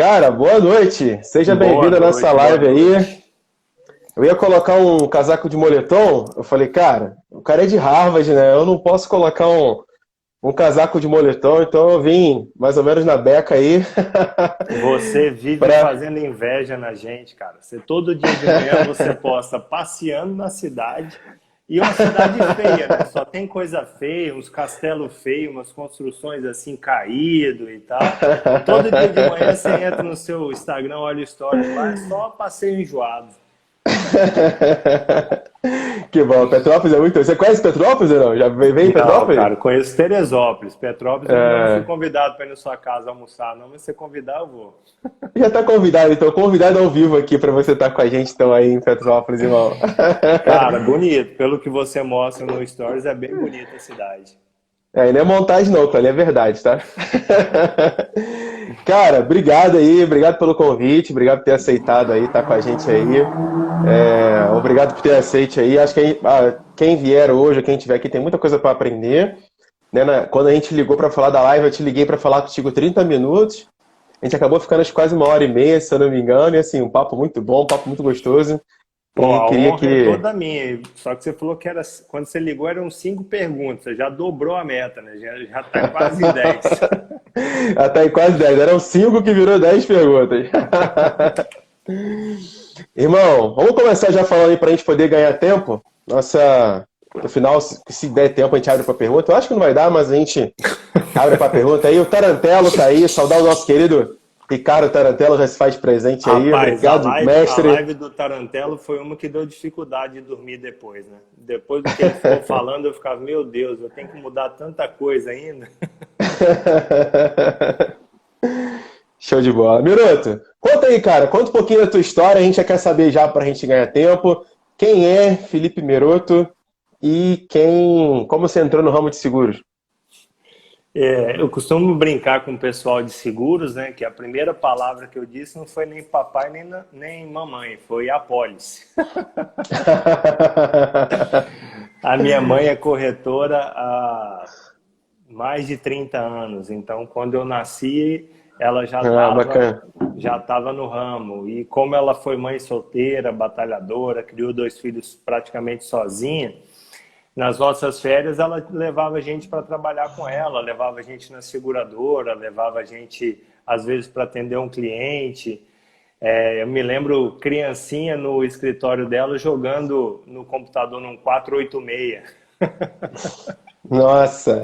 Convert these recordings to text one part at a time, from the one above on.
Cara, boa noite. Seja Boa bem-vindo à nossa noite, boa live aí. noite. Eu ia colocar um casaco de moletom. Eu falei, cara, o cara é de Harvard, né? Eu não posso colocar um casaco de moletom, então eu vim mais ou menos na beca aí Você vive pra. fazendo inveja na gente, cara. Você todo dia de manhã você posta passeando na cidade e uma cidade feia, né? Só tem coisa feia, uns castelos feios, umas construções assim caído e tal. E todo dia de manhã você entra no seu Instagram, olha stories lá, é só passeio enjoado. Que bom, Petrópolis é muito. Você conhece Petrópolis ou não? Já veio em Não, Petrópolis? cara, conheço Teresópolis. Petrópolis eu ainda não fui É, convidado para ir na sua casa almoçar, não, mas se você convidar, eu vou. já tá convidado, então, convidado ao vivo aqui pra você estar com a gente então aí em Petrópolis, irmão. Cara, bonito. Pelo que você mostra no Stories, é bem bonita a cidade. É, não é montagem não, Tony, é verdade, tá? Cara, obrigado aí, obrigado pelo convite, obrigado por ter aceitado aí, tá com a gente aí. Obrigado por ter aceito aí. Acho que quem vier hoje, quem estiver aqui, tem muita coisa para aprender. Né? Quando a gente ligou para falar da live, eu te liguei para falar contigo 30 minutos. A gente acabou ficando acho, quase 1h30, se eu não me engano. E assim, um papo muito bom, um papo muito gostoso. Pô, E a queria honra é que. toda minha. Só que você falou que era, quando você ligou eram 5 perguntas. Você já dobrou a meta, né? Já tá quase em 10. Até em quase 10. Eram 5 que virou 10 perguntas. Irmão, vamos começar já falando aí para a gente poder ganhar tempo. No final, se der tempo, a gente abre para pergunta. Eu acho que não vai dar, mas a gente abre para pergunta aí. O Tarantelo tá aí, saudar o nosso querido Ricardo Tarantelo, já se faz presente aí. Rapaz, a Obrigado, live, a mestre. live do Tarantelo foi uma que deu dificuldade de dormir depois, né? Depois do que ele ficou falando, eu ficava, meu Deus, eu tenho que mudar tanta coisa ainda. Show de bola. Miroto, conta aí, cara. Conta um pouquinho da tua história. A gente já quer saber já para a gente ganhar tempo. Quem é Felipe Meroto e como você entrou no ramo de seguros? Eu costumo brincar com o pessoal de seguros, né? Que a primeira palavra que eu disse não foi nem papai nem mamãe, foi apólice. A minha mãe é corretora há mais de 30 anos, então quando eu nasci, ela Bacana. já tava no ramo. E como ela foi mãe solteira, batalhadora, criou 2 filhos praticamente sozinha, nas nossas férias ela levava a gente para trabalhar com ela, levava a gente na seguradora, levava a gente às vezes para atender um cliente. Eu me lembro criancinha no escritório dela jogando no computador num 486. Nossa.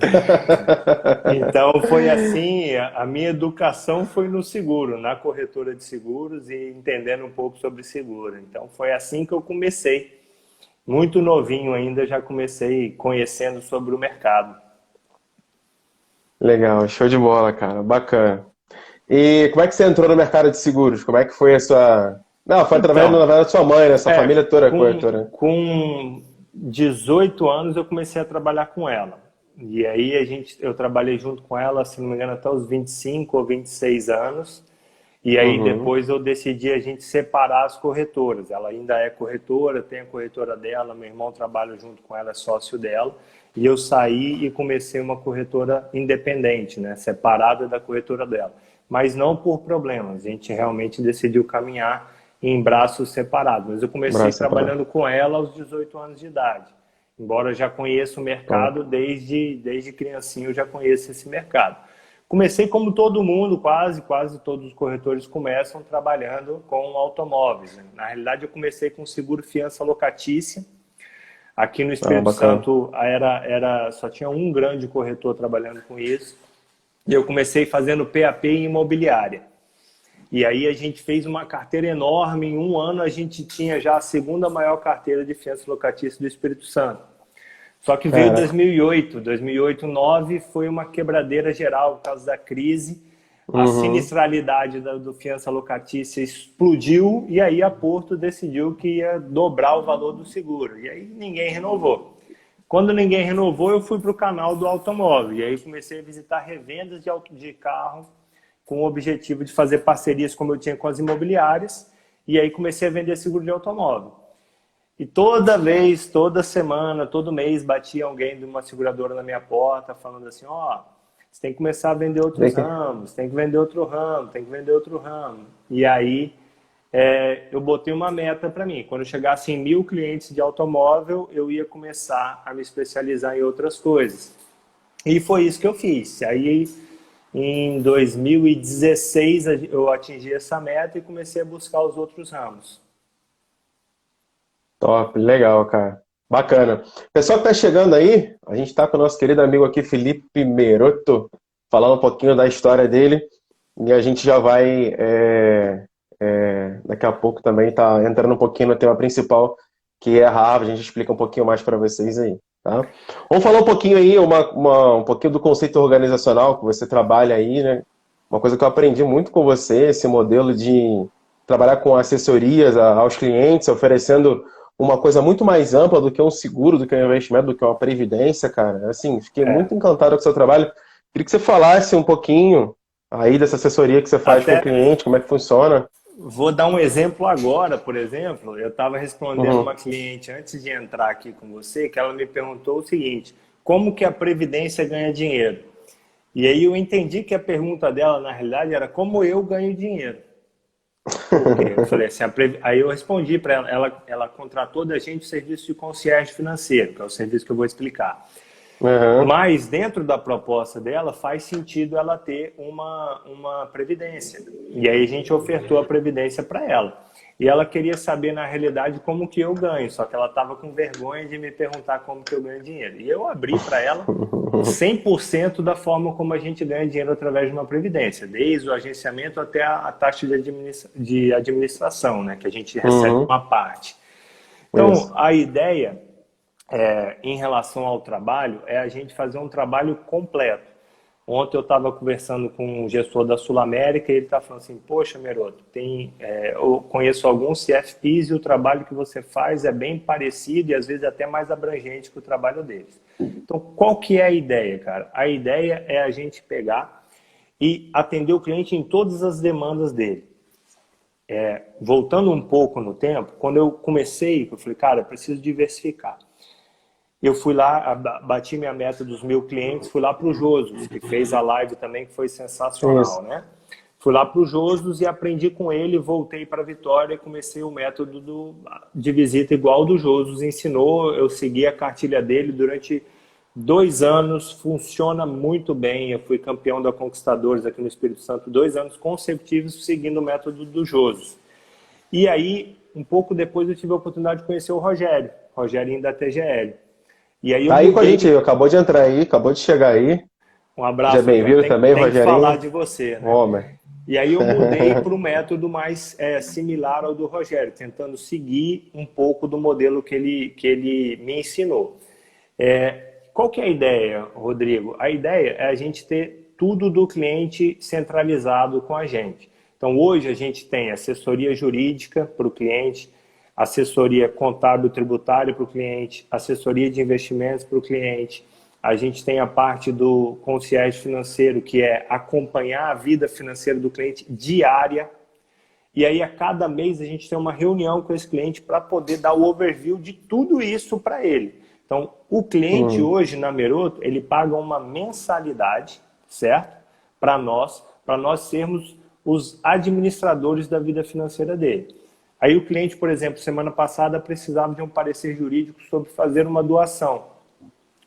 Então foi assim, a minha educação foi no seguro, na corretora de seguros e entendendo um pouco sobre seguro. Então foi assim que eu comecei. Muito novinho ainda já comecei conhecendo sobre o mercado. Legal, show de bola, cara. Bacana. E como é que você entrou no mercado de seguros? Como é que foi a sua. Não, foi através, na Então, verdade, da sua mãe, né? Sua família toda é com, corretora. com 18 anos eu comecei a trabalhar com ela. E aí eu trabalhei junto com ela, se não me engano, até os 25 ou 26 anos. E aí Uhum. depois eu decidi a gente separar as corretoras. Ela ainda é corretora, tem a corretora dela, meu irmão trabalha junto com ela, é sócio dela. E eu saí e comecei uma corretora independente, né, separada da corretora dela. Mas não por problemas, a gente realmente decidiu caminhar em braços separados. Mas eu comecei Braço separado. trabalhando com ela aos 18 anos de idade. Embora eu já conheça o mercado, Top. desde criancinha eu já conheço esse mercado. Comecei como todo mundo, quase todos os corretores começam trabalhando com automóveis, né? Na realidade, eu comecei com seguro fiança locatícia. Aqui no Espírito Bacana. Santo só tinha um grande corretor trabalhando com isso. E eu comecei fazendo PAP em imobiliária. E aí a gente fez uma carteira enorme. Em um ano a gente tinha já a segunda maior carteira de fiança locatícia do Espírito Santo. Só que veio Caraca. 2008, 2009 foi uma quebradeira geral por causa da crise. A Uhum. sinistralidade do fiança locatícia explodiu e aí a Porto decidiu que ia dobrar o valor do seguro. E aí ninguém renovou. Quando ninguém renovou, eu fui para o canal do automóvel. E aí comecei a visitar revendas de carro com o objetivo de fazer parcerias como eu tinha com as imobiliárias. E aí comecei a vender seguro de automóvel. E toda vez, toda semana, todo mês, batia alguém de uma seguradora na minha porta falando assim, ó, Você tem que começar a vender outros ramos, tem que vender outro ramo, tem que vender outro ramo. E aí eu botei uma meta para mim. Quando eu chegasse em 1.000 clientes de automóvel, eu ia começar a me especializar em outras coisas. E foi isso que eu fiz. Aí, em 2016, eu atingi essa meta e comecei a buscar os outros ramos. Top, legal, cara. Bacana. Pessoal que tá chegando aí, a gente tá com o nosso querido amigo aqui, Felipe Merotto, falando um pouquinho da história dele. E a gente já vai, daqui a pouco também tá entrando um pouquinho no tema principal, que é a Harvard. A gente explica um pouquinho mais para vocês aí, tá? Vamos falar um pouquinho aí, um pouquinho do conceito organizacional que você trabalha aí, né? Uma coisa que eu aprendi muito com você, esse modelo de trabalhar com assessorias aos clientes, oferecendo uma coisa muito mais ampla do que um seguro, do que um investimento, do que uma previdência, cara. Assim, fiquei muito encantado com o seu trabalho. Queria que você falasse um pouquinho aí dessa assessoria que você faz com o cliente, como é que funciona. Vou dar um exemplo agora, por exemplo. Eu estava respondendo uma cliente antes de entrar aqui com você, que ela me perguntou o seguinte: como que a Previdência ganha dinheiro? E aí eu entendi que a pergunta dela, na realidade, era como eu ganho dinheiro. Eu falei assim, aí eu respondi para ela contratou da gente o serviço de concierge financeiro, que é o serviço que eu vou explicar. Mas dentro da proposta dela faz sentido ela ter uma previdência. E aí a gente ofertou a previdência para ela. E ela queria saber, na realidade, como que eu ganho. Só que ela estava com vergonha de me perguntar como que eu ganho dinheiro. E eu abri para ela 100% da forma como a gente ganha dinheiro através de uma previdência. Desde o agenciamento até a taxa de administração, né? Que a gente recebe uma parte. Então, a ideia, em relação ao trabalho, é a gente fazer um trabalho completo. Ontem eu estava conversando com um gestor da Sul América e ele está falando assim, poxa, Merotto, eu conheço alguns CFPs e o trabalho que você faz é bem parecido e às vezes até mais abrangente que o trabalho deles. Então, qual que é a ideia, cara? A ideia é a gente pegar e atender o cliente em todas as demandas dele. Voltando um pouco no tempo, quando eu comecei, eu falei, cara, eu preciso diversificar. Eu fui lá, bati minha meta dos 1.000 clientes, fui lá para o Josos, que fez a live também, que foi sensacional, né? Fui lá para o Josos e aprendi com ele, voltei para a Vitória e comecei o método de visita igual do Josos ensinou. Eu segui a cartilha dele durante 2 anos, funciona muito bem. Eu fui campeão da Conquistadores aqui no Espírito Santo 2 anos consecutivos seguindo o método do Josos. E aí, um pouco depois, eu tive a oportunidade de conhecer o Rogerinho da TGL. E aí, tá aí com a gente, acabou de entrar aí, acabou de chegar aí. Um abraço. Seja bem-vindo também, Rogerinho. Tem que falar de você, né? Homem. E aí eu mudei para o método mais similar ao do Rogério, tentando seguir um pouco do modelo que ele me ensinou. Qual que é a ideia, Rodrigo? A ideia é a gente ter tudo do cliente centralizado com a gente. Então, hoje a gente tem assessoria jurídica para o cliente, assessoria contábil tributária para o cliente, assessoria de investimentos para o cliente. A gente tem a parte do concierge financeiro, que é acompanhar a vida financeira do cliente diária. E aí, a cada mês, a gente tem uma reunião com esse cliente para poder dar o overview de tudo isso para ele. Então, o cliente hoje, na Merotto, ele paga uma mensalidade, certo? Para nós sermos os administradores da vida financeira dele. Aí o cliente, por exemplo, semana passada precisava de um parecer jurídico sobre fazer uma doação.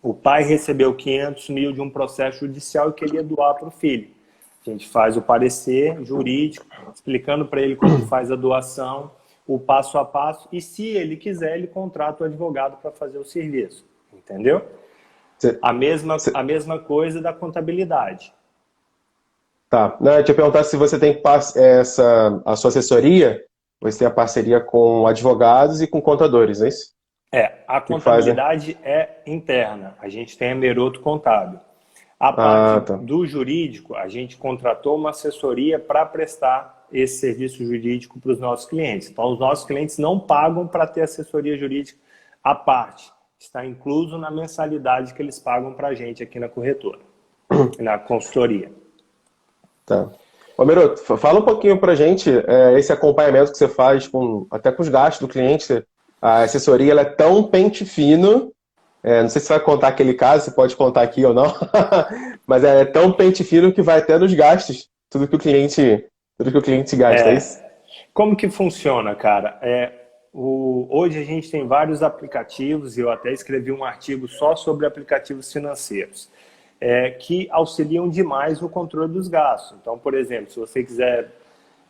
O pai recebeu 500 mil de um processo judicial e queria doar para o filho. A gente faz o parecer jurídico, explicando para ele como faz a doação, o passo a passo, e se ele quiser, ele contrata o advogado para fazer o serviço. Entendeu? A mesma coisa da contabilidade. Tá. Não, eu te ia perguntar se você tem a sua assessoria, você tem a parceria com advogados e com contadores, não é isso? A contabilidade é interna. A gente tem a Merotto Contábil. A parte do jurídico, a gente contratou uma assessoria para prestar esse serviço jurídico para os nossos clientes. Então, os nossos clientes não pagam para ter assessoria jurídica à parte. Está incluso na mensalidade que eles pagam para a gente aqui na corretora, na consultoria. Tá. Ô, Merotto, fala um pouquinho pra gente esse acompanhamento que você faz até com os gastos do cliente. A assessoria ela é tão pente fino Não sei se você vai contar aquele caso, se pode contar aqui ou não, mas é tão pente fino que vai até nos gastos, tudo que o cliente gasta, é É, isso? como que funciona, cara? Hoje a gente tem vários aplicativos, e eu até escrevi um artigo só sobre aplicativos financeiros, que auxiliam demais no controle dos gastos. Então, por exemplo, se você quiser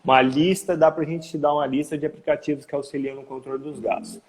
uma lista, dá para a gente te dar uma lista de aplicativos que auxiliam no controle dos gastos.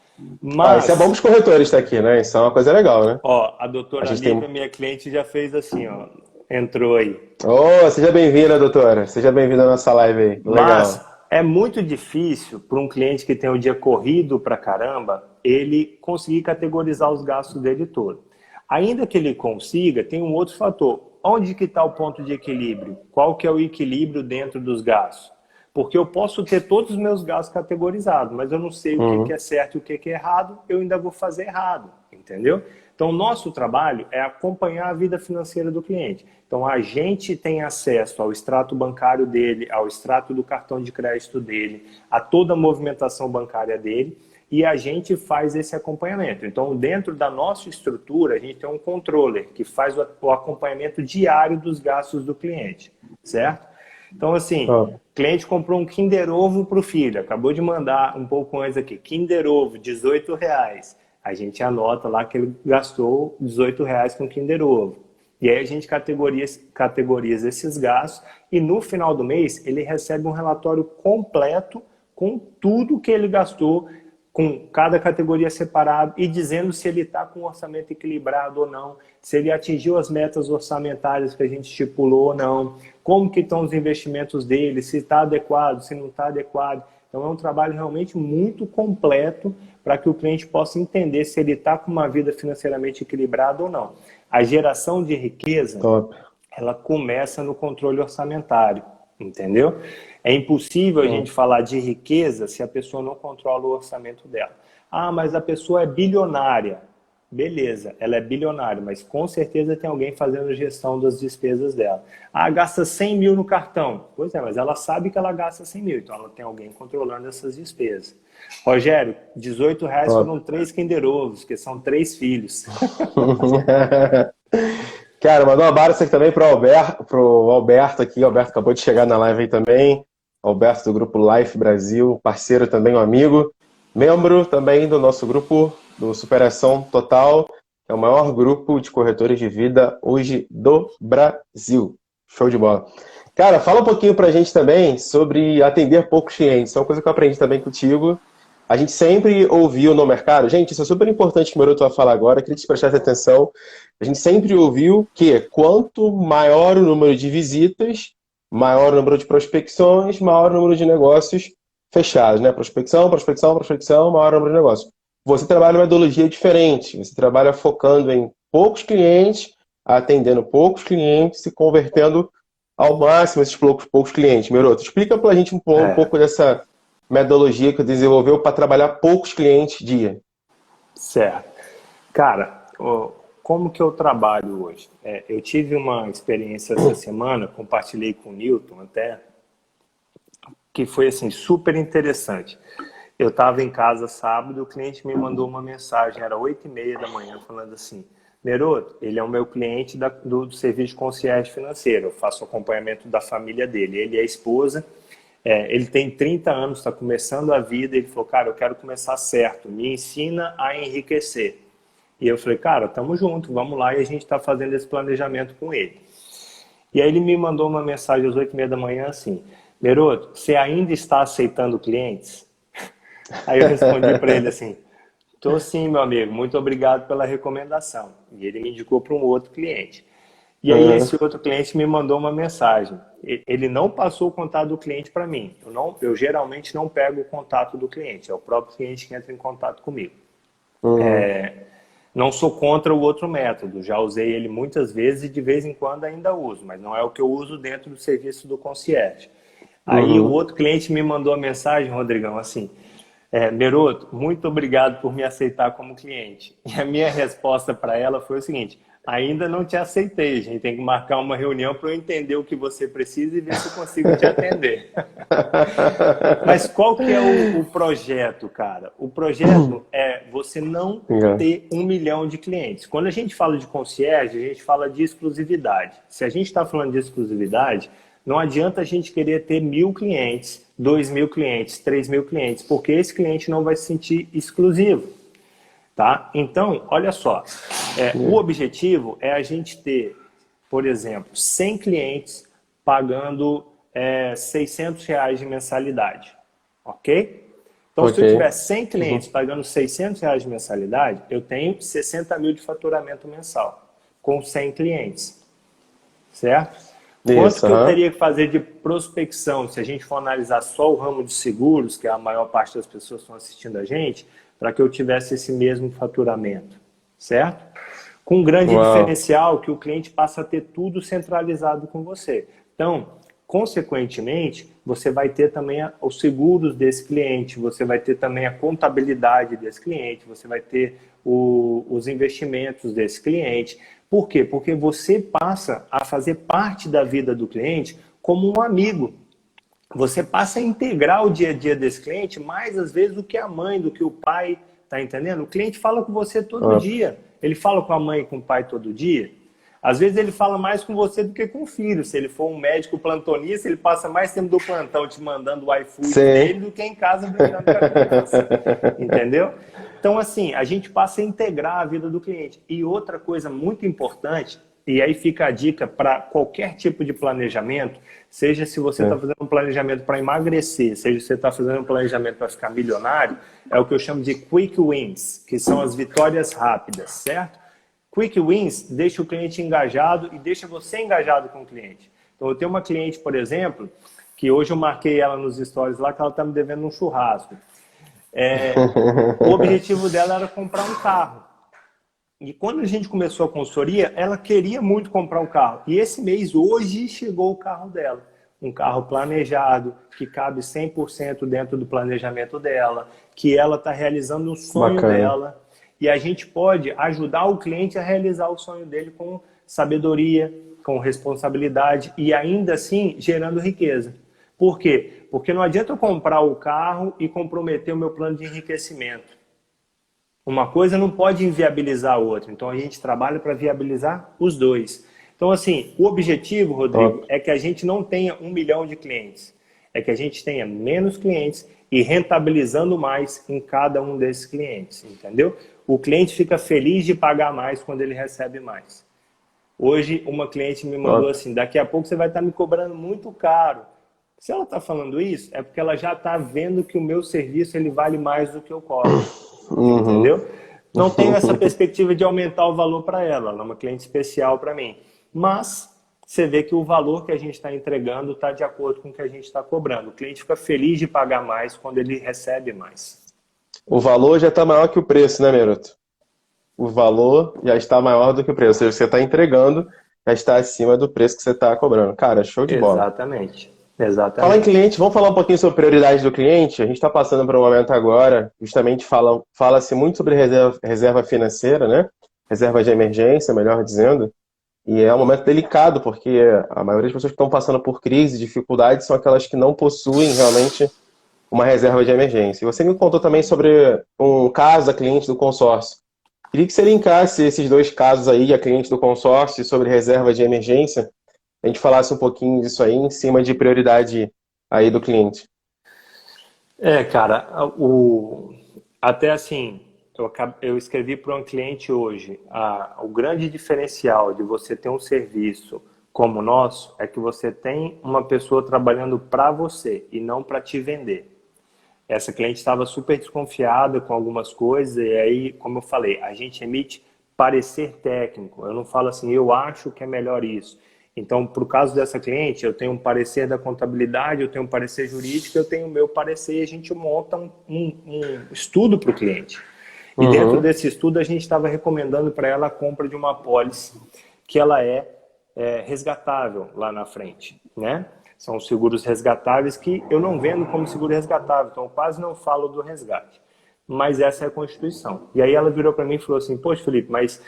Ah, isso é bom para Mas, os corretores estar aqui, né? Isso é uma coisa legal, né? ó, a A doutora gente Lívia, tem. minha cliente, já fez assim, ó, entrou aí. Oh, seja bem-vinda, doutora. Seja bem-vinda à nossa live aí. Mas Legal. é muito difícil para um cliente que tem o dia corrido pra caramba, ele conseguir categorizar os gastos dele todo. Ainda que ele consiga, tem um outro fator. Onde que está o ponto de equilíbrio? Qual que é o equilíbrio dentro dos gastos? Porque eu posso ter todos os meus gastos categorizados, mas eu não sei o que que Uhum. é certo e o que que é errado, eu ainda vou fazer errado, entendeu? Então, o nosso trabalho é acompanhar a vida financeira do cliente. Então, a gente tem acesso ao extrato bancário dele, ao extrato do cartão de crédito dele, a toda a movimentação bancária dele, e a gente faz esse acompanhamento. Então, dentro da nossa estrutura, a gente tem um controller que faz o acompanhamento diário dos gastos do cliente, certo? Então, assim, Ó, o cliente comprou um Kinder Ovo para o filho, acabou de mandar um pouco antes aqui, Kinder Ovo, R$ 18. A gente anota lá que ele gastou R$ 18 com Kinder Ovo. E aí a gente categoriza esses gastos e no final do mês ele recebe um relatório completo com tudo que ele gastou, com cada categoria separada e dizendo se ele está com o orçamento equilibrado ou não, se ele atingiu as metas orçamentárias que a gente estipulou ou não, como que estão os investimentos dele, se está adequado, se não está adequado. Então é um trabalho realmente muito completo para que o cliente possa entender se ele está com uma vida financeiramente equilibrada ou não. A geração de riqueza, top. ela começa no controle orçamentário, entendeu? É impossível a gente Hum. falar de riqueza se a pessoa não controla o orçamento dela. Ah, mas a pessoa é bilionária. Beleza, ela é bilionária, mas com certeza tem alguém fazendo gestão das despesas dela. Ah, gasta 100 mil no cartão. Pois é, mas ela sabe que ela gasta 100 mil, então ela tem alguém controlando essas despesas. Rogério, R$ 18 Top. foram 3 Kinder Ovos, que são 3 filhos. Cara, mandou um abraço aqui também pro Alberto aqui. O Alberto acabou de chegar na live aí também. Alberto do grupo Life Brasil, parceiro também, um amigo. Membro também do nosso grupo do Superação Total, é o maior grupo de corretores de vida hoje do Brasil. Show de bola. Cara, fala um pouquinho pra gente também sobre atender poucos clientes. Isso é uma coisa que eu aprendi também contigo. A gente sempre ouviu no mercado, gente, isso é super importante que o Maroto vai falar agora, queria que você prestasse atenção. A gente sempre ouviu que quanto maior o número de visitas, maior o número de prospecções, maior o número de negócios fechados, né? Prospecção, prospecção, prospecção, maior o número de negócios. Você trabalha uma metodologia diferente, você trabalha focando em poucos clientes, atendendo poucos clientes e convertendo ao máximo esses poucos clientes. Maroto, explica pra gente um É, pouco dessa metodologia que desenvolveu para trabalhar poucos clientes dia. certo. Cara, como que eu trabalho hoje? Eu tive uma experiência essa semana, compartilhei com o Newton até, que foi assim super interessante. Eu estava em casa sábado, o cliente me mandou uma mensagem, era 8h30 da manhã, falando assim: Meroto, ele é o meu cliente do serviço de concierge financeiro, eu faço acompanhamento da família dele, ele e a esposa, ele tem 30 anos, está começando a vida, ele falou, cara, eu quero começar certo, me ensina a enriquecer. E eu falei, cara, tamo junto, vamos lá, e a gente está fazendo esse planejamento com ele. E aí ele me mandou uma mensagem às 8h30 da manhã assim: Meroto, você ainda está aceitando clientes? Aí eu respondi para ele assim: tô sim, meu amigo, muito obrigado pela recomendação. E ele me indicou para um outro cliente. E aí Uhum. esse outro cliente me mandou uma mensagem. Ele não passou o contato do cliente para mim. Eu geralmente não pego o contato do cliente, é o próprio cliente que entra em contato comigo. Uhum. Não sou contra o outro método, já usei ele muitas vezes e de vez em quando ainda uso, mas não é o que eu uso dentro do serviço do concierge. Aí o Uhum. outro cliente me mandou a mensagem, Rodrigão, assim: Meroto, muito obrigado por me aceitar como cliente. E a minha resposta para ela foi o seguinte: Ainda não te aceitei. A gente tem que marcar uma reunião para eu entender o que você precisa e ver se eu consigo te atender. Mas qual que é o projeto, cara? O projeto é você não ter 1 milhão de clientes. Quando a gente fala de concierge, a gente fala de exclusividade. Se a gente está falando de exclusividade, não adianta a gente querer ter 1.000 clientes, 2.000 clientes, 3.000 clientes, porque esse cliente não vai se sentir exclusivo. Tá? Então, olha só, o objetivo é a gente ter, por exemplo, 100 clientes pagando R$ 600 de mensalidade, ok? Então, se eu tiver 100 clientes pagando R$ 600 de mensalidade, eu tenho 60 mil de faturamento mensal, com 100 clientes, certo? Quanto que eu teria que fazer de prospecção, se a gente for analisar só o ramo de seguros, que é a maior parte das pessoas que estão assistindo a gente, para que eu tivesse esse mesmo faturamento, certo? Com um grande diferencial que o cliente passa a ter tudo centralizado com você. Então, consequentemente, você vai ter também os seguros desse cliente, você vai ter também a contabilidade desse cliente, você vai ter os investimentos desse cliente. Por quê? Porque você passa a fazer parte da vida do cliente como um amigo. Você passa a integrar o dia a dia desse cliente mais às vezes do que a mãe, do que o pai, tá entendendo? O cliente fala com você todo dia. Ele fala com a mãe e com o pai todo dia. Às vezes ele fala mais com você do que com o filho. Se ele for um médico plantonista, ele passa mais tempo do plantão te mandando o iFood dele do que em casa brincando com a criança. Entendeu? Então, assim, a gente passa a integrar a vida do cliente. E outra coisa muito importante, e aí fica a dica para qualquer tipo de planejamento, seja se você está fazendo um planejamento para emagrecer, seja se você está fazendo um planejamento para ficar milionário, é o que eu chamo de quick wins, que são as vitórias rápidas, certo? Quick wins deixa o cliente engajado e deixa você engajado com o cliente. Então, eu tenho uma cliente, por exemplo, que hoje eu marquei ela nos stories lá, que ela está me devendo um churrasco. O objetivo dela era comprar um carro. E quando a gente começou a consultoria, ela queria muito comprar um carro. E esse mês, hoje, chegou o carro dela. Um carro planejado, que cabe 100% dentro do planejamento dela, que ela está realizando o sonho dela. E a gente pode ajudar o cliente a realizar o sonho dele com sabedoria, com responsabilidade e ainda assim gerando riqueza. Por quê? Porque não adianta eu comprar o carro e comprometer o meu plano de enriquecimento. Uma coisa não pode inviabilizar a outra. Então, a gente trabalha para viabilizar os dois. Então, assim, o objetivo, Rodrigo, é que a gente não tenha 1 milhão de clientes. É que a gente tenha menos clientes e rentabilizando mais em cada um desses clientes, entendeu? O cliente fica feliz de pagar mais quando ele recebe mais. Hoje, uma cliente me mandou assim, daqui a pouco você vai estar me cobrando muito caro. Se ela está falando isso, é porque ela já está vendo que o meu serviço ele vale mais do que eu cobro. Entendeu? Não tenho essa perspectiva de aumentar o valor para ela. Ela é uma cliente especial para mim. Mas você vê que o valor que a gente está entregando está de acordo com o que a gente está cobrando. O cliente fica feliz de pagar mais quando ele recebe mais. O valor já está maior que o preço, né, Meroto? O valor já está maior do que o preço. Ou seja, você está entregando, já está acima do preço que você está cobrando. Cara, show de bola. Exatamente. Exatamente. Fala em cliente, vamos falar um pouquinho sobre prioridade do cliente. A gente está passando por um momento agora, justamente fala-se muito sobre reserva financeira, né? Reserva de emergência, melhor dizendo. E é um momento delicado, porque a maioria das pessoas que estão passando por crise, dificuldades, são aquelas que não possuem realmente uma reserva de emergência. E você me contou também sobre um caso da cliente do consórcio. Queria que você linkasse esses dois casos aí, a cliente do consórcio sobre reserva de emergência, a gente falasse um pouquinho disso aí, em cima de prioridade aí do cliente. Cara, até assim, eu escrevi para um cliente hoje, o grande diferencial de você ter um serviço como o nosso é que você tem uma pessoa trabalhando para você e não para te vender. Essa cliente estava super desconfiada com algumas coisas e aí, como eu falei, a gente emite parecer técnico. Eu não falo assim, eu acho que é melhor isso. Então, por caso dessa cliente, eu tenho um parecer da contabilidade, eu tenho um parecer jurídico, eu tenho o meu parecer e a gente monta um estudo para o cliente. E dentro desse estudo, a gente estava recomendando para ela a compra de uma apólice que ela é resgatável lá na frente, né? São seguros resgatáveis que eu não vendo como seguro resgatável, então eu quase não falo do resgate. Mas essa é a Constituição. E aí ela virou para mim e falou assim, poxa, Felipe, mas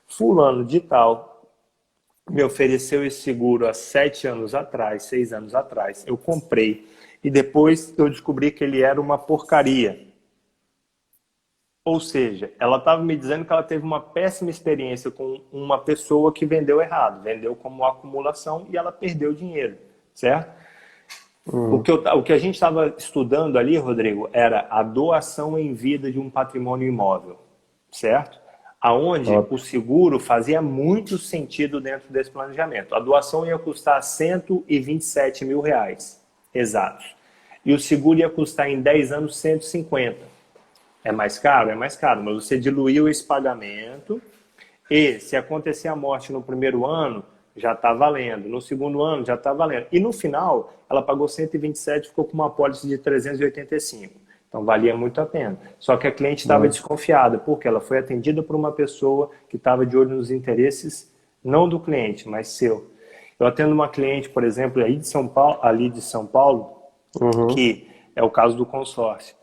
fulano de tal me ofereceu esse seguro há 7 anos atrás, 6 anos atrás. Eu comprei e depois eu descobri que ele era uma porcaria. Ou seja, ela estava me dizendo que ela teve uma péssima experiência com uma pessoa que vendeu errado, vendeu como acumulação e ela perdeu dinheiro, certo? O que a gente estava estudando ali, Rodrigo, era a doação em vida de um patrimônio imóvel, certo? Aonde o seguro fazia muito sentido dentro desse planejamento. A doação ia custar R$ 127 mil, exatos. E o seguro ia custar em 10 anos 150. É mais caro? É mais caro, mas você diluiu esse pagamento e se acontecer a morte no primeiro ano, já está valendo. No segundo ano, já está valendo. E no final, ela pagou 127 e ficou com uma apólice de 385. Então, valia muito a pena. Só que a cliente estava desconfiada, porque ela foi atendida por uma pessoa que estava de olho nos interesses, não do cliente, mas seu. Eu atendo uma cliente, por exemplo, ali de São Paulo, que é o caso do consórcio.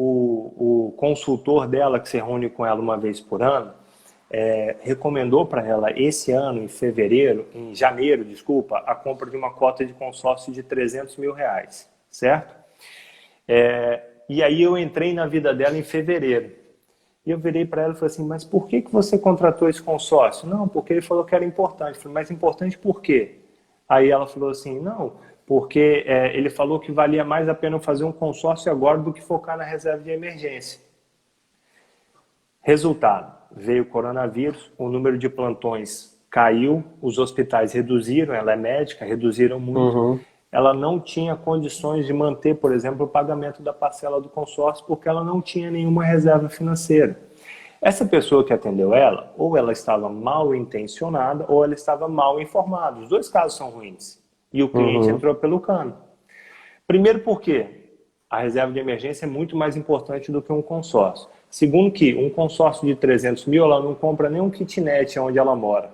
O consultor dela, que se reúne com ela uma vez por ano, recomendou para ela esse ano, em janeiro, a compra de uma cota de consórcio de R$ 300 mil, certo? E aí eu entrei na vida dela em fevereiro. E eu virei para ela e falei assim, mas por que você contratou esse consórcio? Não, porque ele falou que era importante. Eu falei, mas importante por quê? Aí ela falou assim, não, porque ele falou que valia mais a pena fazer um consórcio agora do que focar na reserva de emergência. Resultado, veio o coronavírus, o número de plantões caiu, os hospitais reduziram, ela é médica, reduziram muito. Ela não tinha condições de manter, por exemplo, o pagamento da parcela do consórcio porque ela não tinha nenhuma reserva financeira. Essa pessoa que atendeu ela, ou ela estava mal intencionada, ou ela estava mal informada. Os dois casos são ruins. E o cliente entrou pelo cano. Primeiro porque a reserva de emergência é muito mais importante do que um consórcio. Segundo que um consórcio de 300 mil, ela não compra nem um kitnet onde ela mora.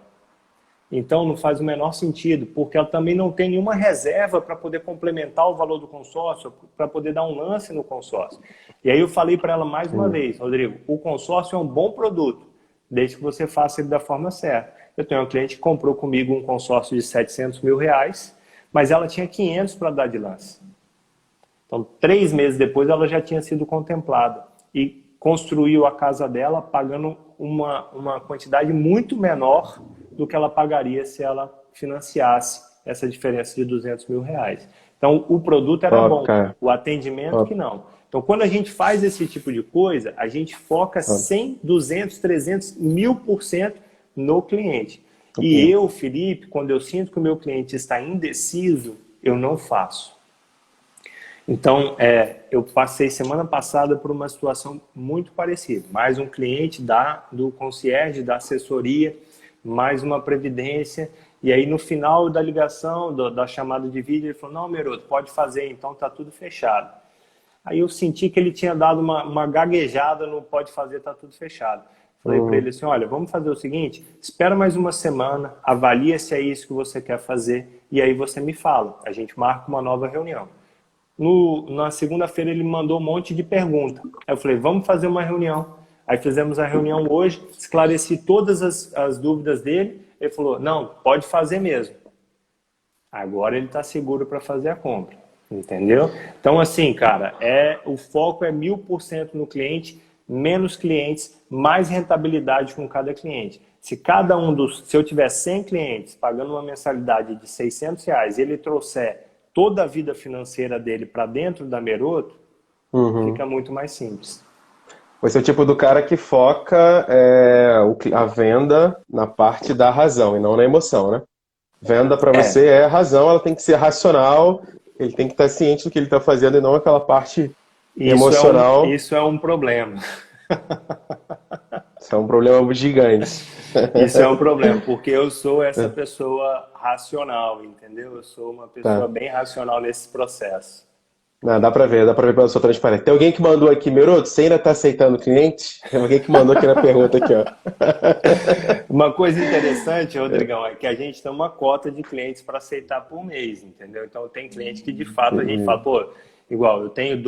Então não faz o menor sentido, porque ela também não tem nenhuma reserva para poder complementar o valor do consórcio, para poder dar um lance no consórcio. E aí eu falei para ela mais uma vez, Rodrigo, o consórcio é um bom produto, desde que você faça ele da forma certa. Eu tenho uma cliente que comprou comigo um consórcio de R$ 700 mil, mas ela tinha 500 para dar de lance. Então, 3 meses depois, ela já tinha sido contemplada e construiu a casa dela pagando uma quantidade muito menor do que ela pagaria se ela financiasse essa diferença de R$ 200 mil. Então, o produto era bom, o atendimento que não. Então, quando a gente faz esse tipo de coisa, a gente foca 100, 200, 300, 1000% no cliente. E eu, Felipe, quando eu sinto que o meu cliente está indeciso, eu não faço. Então, eu passei semana passada por uma situação muito parecida. Mais um cliente do concierge, da assessoria, mais uma previdência. E aí, no final da ligação, da chamada de vídeo, ele falou, não, Meroto, pode fazer, então tá tudo fechado. Aí eu senti que ele tinha dado uma gaguejada no pode fazer, tá tudo fechado. Falei para ele assim, olha, vamos fazer o seguinte, espera mais uma semana, avalia se é isso que você quer fazer, e aí você me fala. A gente marca uma nova reunião. Na segunda-feira ele me mandou um monte de perguntas. Aí eu falei, vamos fazer uma reunião. Aí fizemos a reunião hoje, esclareci todas as dúvidas dele. Ele falou, não, pode fazer mesmo. Agora ele está seguro para fazer a compra. Entendeu? Então, assim, cara, o foco é 1000% no cliente, menos clientes, mais rentabilidade com cada cliente. Se eu tiver 100 clientes pagando uma mensalidade de R$ 600 e ele trouxer toda a vida financeira dele para dentro da Meroto, fica muito mais simples. Você é o tipo do cara que foca a venda na parte da razão e não na emoção, né? Venda para você é razão, ela tem que ser racional, ele tem que estar ciente do que ele está fazendo e não aquela parte emocional. Isso é um problema. Isso é um problema gigante. Isso é um problema, porque eu sou essa pessoa racional, entendeu? Eu sou uma pessoa bem racional nesse processo. Não, dá pra ver pela sua transparência. Tem alguém que mandou aqui, Meroto, você ainda tá aceitando cliente? Tem alguém que mandou aqui na pergunta aqui, ó. Uma coisa interessante, Rodrigão, é que a gente tem uma cota de clientes para aceitar por mês, entendeu? Então tem cliente que de fato a gente fala, pô, igual, eu tenho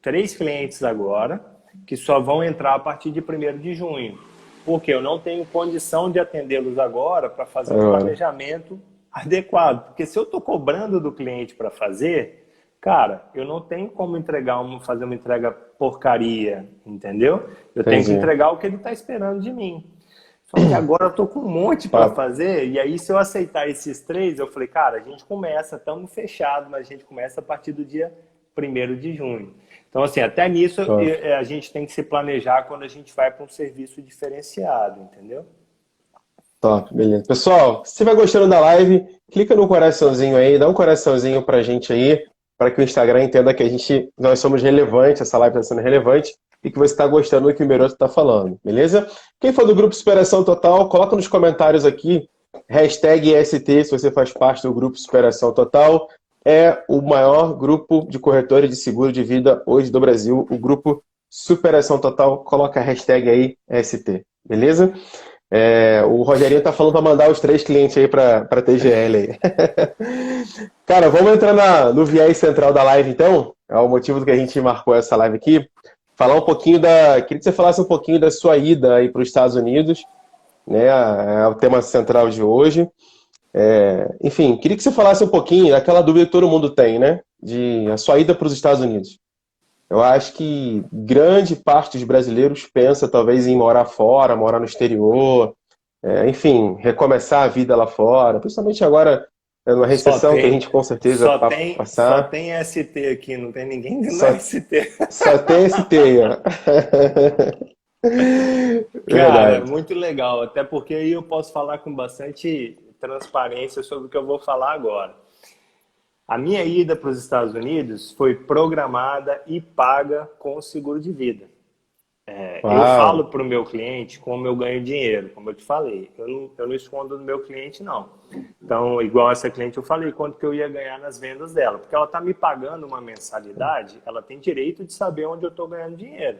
3 clientes agora que só vão entrar a partir de 1º de junho. porque eu não tenho condição de atendê-los agora para fazer um Agora, planejamento adequado. Porque se eu estou cobrando do cliente para fazer, cara, eu não tenho como fazer uma entrega porcaria, entendeu? Eu tenho que entendi. entregar o que ele está esperando de mim. Só que agora eu tô com um monte para Tá, fazer, e aí se eu aceitar esses três, eu falei, cara, a gente começa, estamos fechados, mas a gente começa a partir do dia 1º de junho. Então, assim, até nisso tá. a gente tem que se planejar quando a gente vai para um serviço diferenciado, entendeu? Top, beleza. Pessoal, se estiver gostando da live, clica no coraçãozinho aí, dá um coraçãozinho pra gente aí, para que o Instagram entenda que nós somos relevantes, essa live está sendo relevante, e que você está gostando do que o Meroto está falando, beleza? Quem for do grupo Superação Total, coloca nos comentários aqui, hashtag ST, se você faz parte do grupo Superação Total. É o maior grupo de corretores de seguro de vida hoje do Brasil, o grupo Superação Total. Coloca a hashtag aí, ST, beleza? O Rogerinho tá falando para mandar os 3 clientes aí para TGL aí. Cara, vamos entrar no viés central da live então. É o motivo do que a gente marcou essa live aqui. Falar um pouquinho Queria que você falasse um pouquinho da sua ida aí para os Estados Unidos, né? É o tema central de hoje. Enfim, queria que você falasse um pouquinho daquela dúvida que todo mundo tem, né? De a sua ida para os Estados Unidos. Eu acho que grande parte dos brasileiros pensa talvez em morar fora, morar no exterior, enfim, recomeçar a vida lá fora, principalmente agora, numa Só recessão que a tem, gente com certeza vai só passar, tem ST aqui, não tem ninguém dentro da só, ST. só tem esse teia. Cara, Verdade. muito legal, até porque aí eu posso falar com bastante transparência sobre o que eu vou falar agora. A minha ida para os Estados Unidos foi programada e paga com o seguro de vida. Eu falo Uau. para o meu cliente como eu ganho dinheiro, como eu te falei. Eu não escondo do meu cliente, não. Então, igual essa cliente, eu falei quanto que eu ia ganhar nas vendas dela. Porque ela está me pagando uma mensalidade, ela tem direito de saber onde eu estou ganhando dinheiro.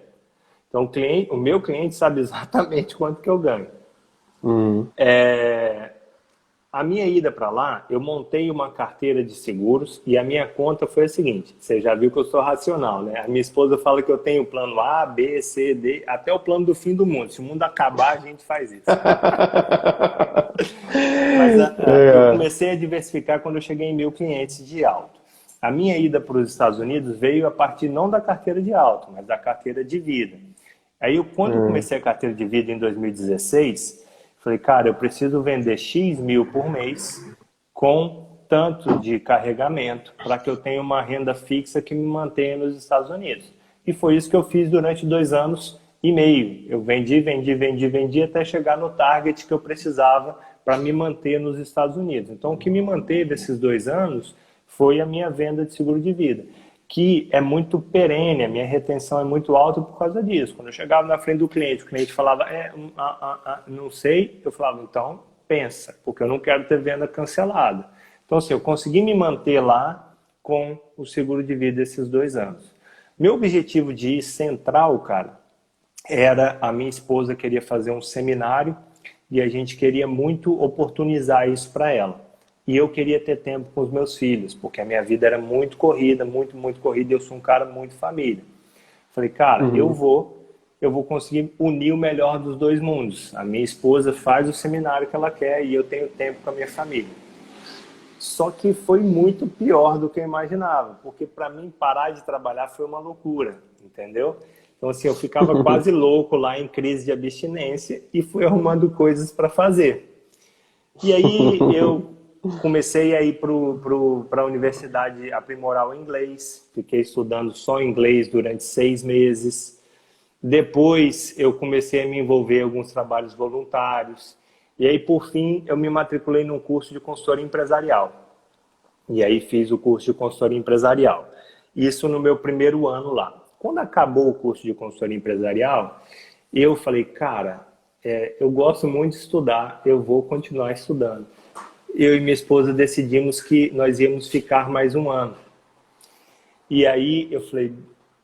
Então, o meu cliente sabe exatamente quanto que eu ganho. Hum. A minha ida para lá, eu montei uma carteira de seguros e a minha conta foi a seguinte: você já viu que eu sou racional, né? A minha esposa fala que eu tenho plano A, B, C, D, até o plano do fim do mundo. Se o mundo acabar, a gente faz isso. Mas eu É. comecei a diversificar quando eu cheguei em 1.000 clientes de alto. A minha ida para os Estados Unidos veio a partir não da carteira de alto, mas da carteira de vida. Aí, quando eu Hum. comecei a carteira de vida em 2016, falei, cara, eu preciso vender X mil por mês com tanto de carregamento para que eu tenha uma renda fixa que me mantenha nos Estados Unidos. E foi isso que eu fiz durante 2 anos e meio. Eu vendi, vendi, vendi, vendi até chegar no target que eu precisava para me manter nos Estados Unidos. Então, o que me manteve esses 2 anos foi a minha venda de seguro de vida, que é muito perene, a minha retenção é muito alta por causa disso. Quando eu chegava na frente do cliente, o cliente falava, não sei, eu falava, então pensa, porque eu não quero ter venda cancelada. Então, assim, eu consegui me manter lá com o seguro de vida esses 2 anos. Meu objetivo de ir central, cara, era a minha esposa queria fazer um seminário e a gente queria muito oportunizar isso para ela. E eu queria ter tempo com os meus filhos, porque a minha vida era muito corrida, muito, muito corrida, e eu sou um cara muito família. Falei, cara, Uhum. eu vou conseguir unir o melhor dos dois mundos. A minha esposa faz o seminário que ela quer e eu tenho tempo com a minha família. Só que foi muito pior do que eu imaginava, porque para mim parar de trabalhar foi uma loucura, entendeu? Então, assim, eu ficava quase louco lá em crise de abstinência e fui arrumando coisas para fazer. E aí eu comecei a ir para a universidade aprimorar o inglês, fiquei estudando só inglês durante 6 meses. Depois eu comecei a me envolver em alguns trabalhos voluntários. E aí, por fim, eu me matriculei num curso de consultoria empresarial. E aí fiz o curso de consultoria empresarial. Isso no meu primeiro ano lá. Quando acabou o curso de consultoria empresarial, eu falei, cara, eu gosto muito de estudar, eu vou continuar estudando. Eu e minha esposa decidimos que nós íamos ficar mais um ano. E aí eu falei,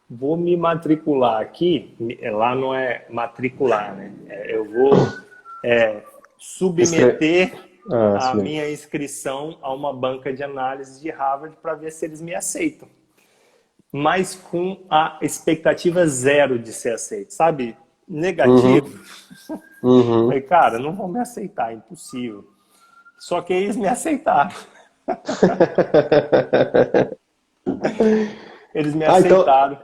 vou me matricular aqui, lá não é matricular, né? Eu vou Escre... submeter Isso a mesmo. minha inscrição a uma banca de análise de Harvard para ver se eles me aceitam. Mas com a expectativa zero de ser aceito, sabe? Uhum, negativo. uhum. Falei, cara, não vão me aceitar, impossível. Só que eles me aceitaram. Eles me Ah, aceitaram.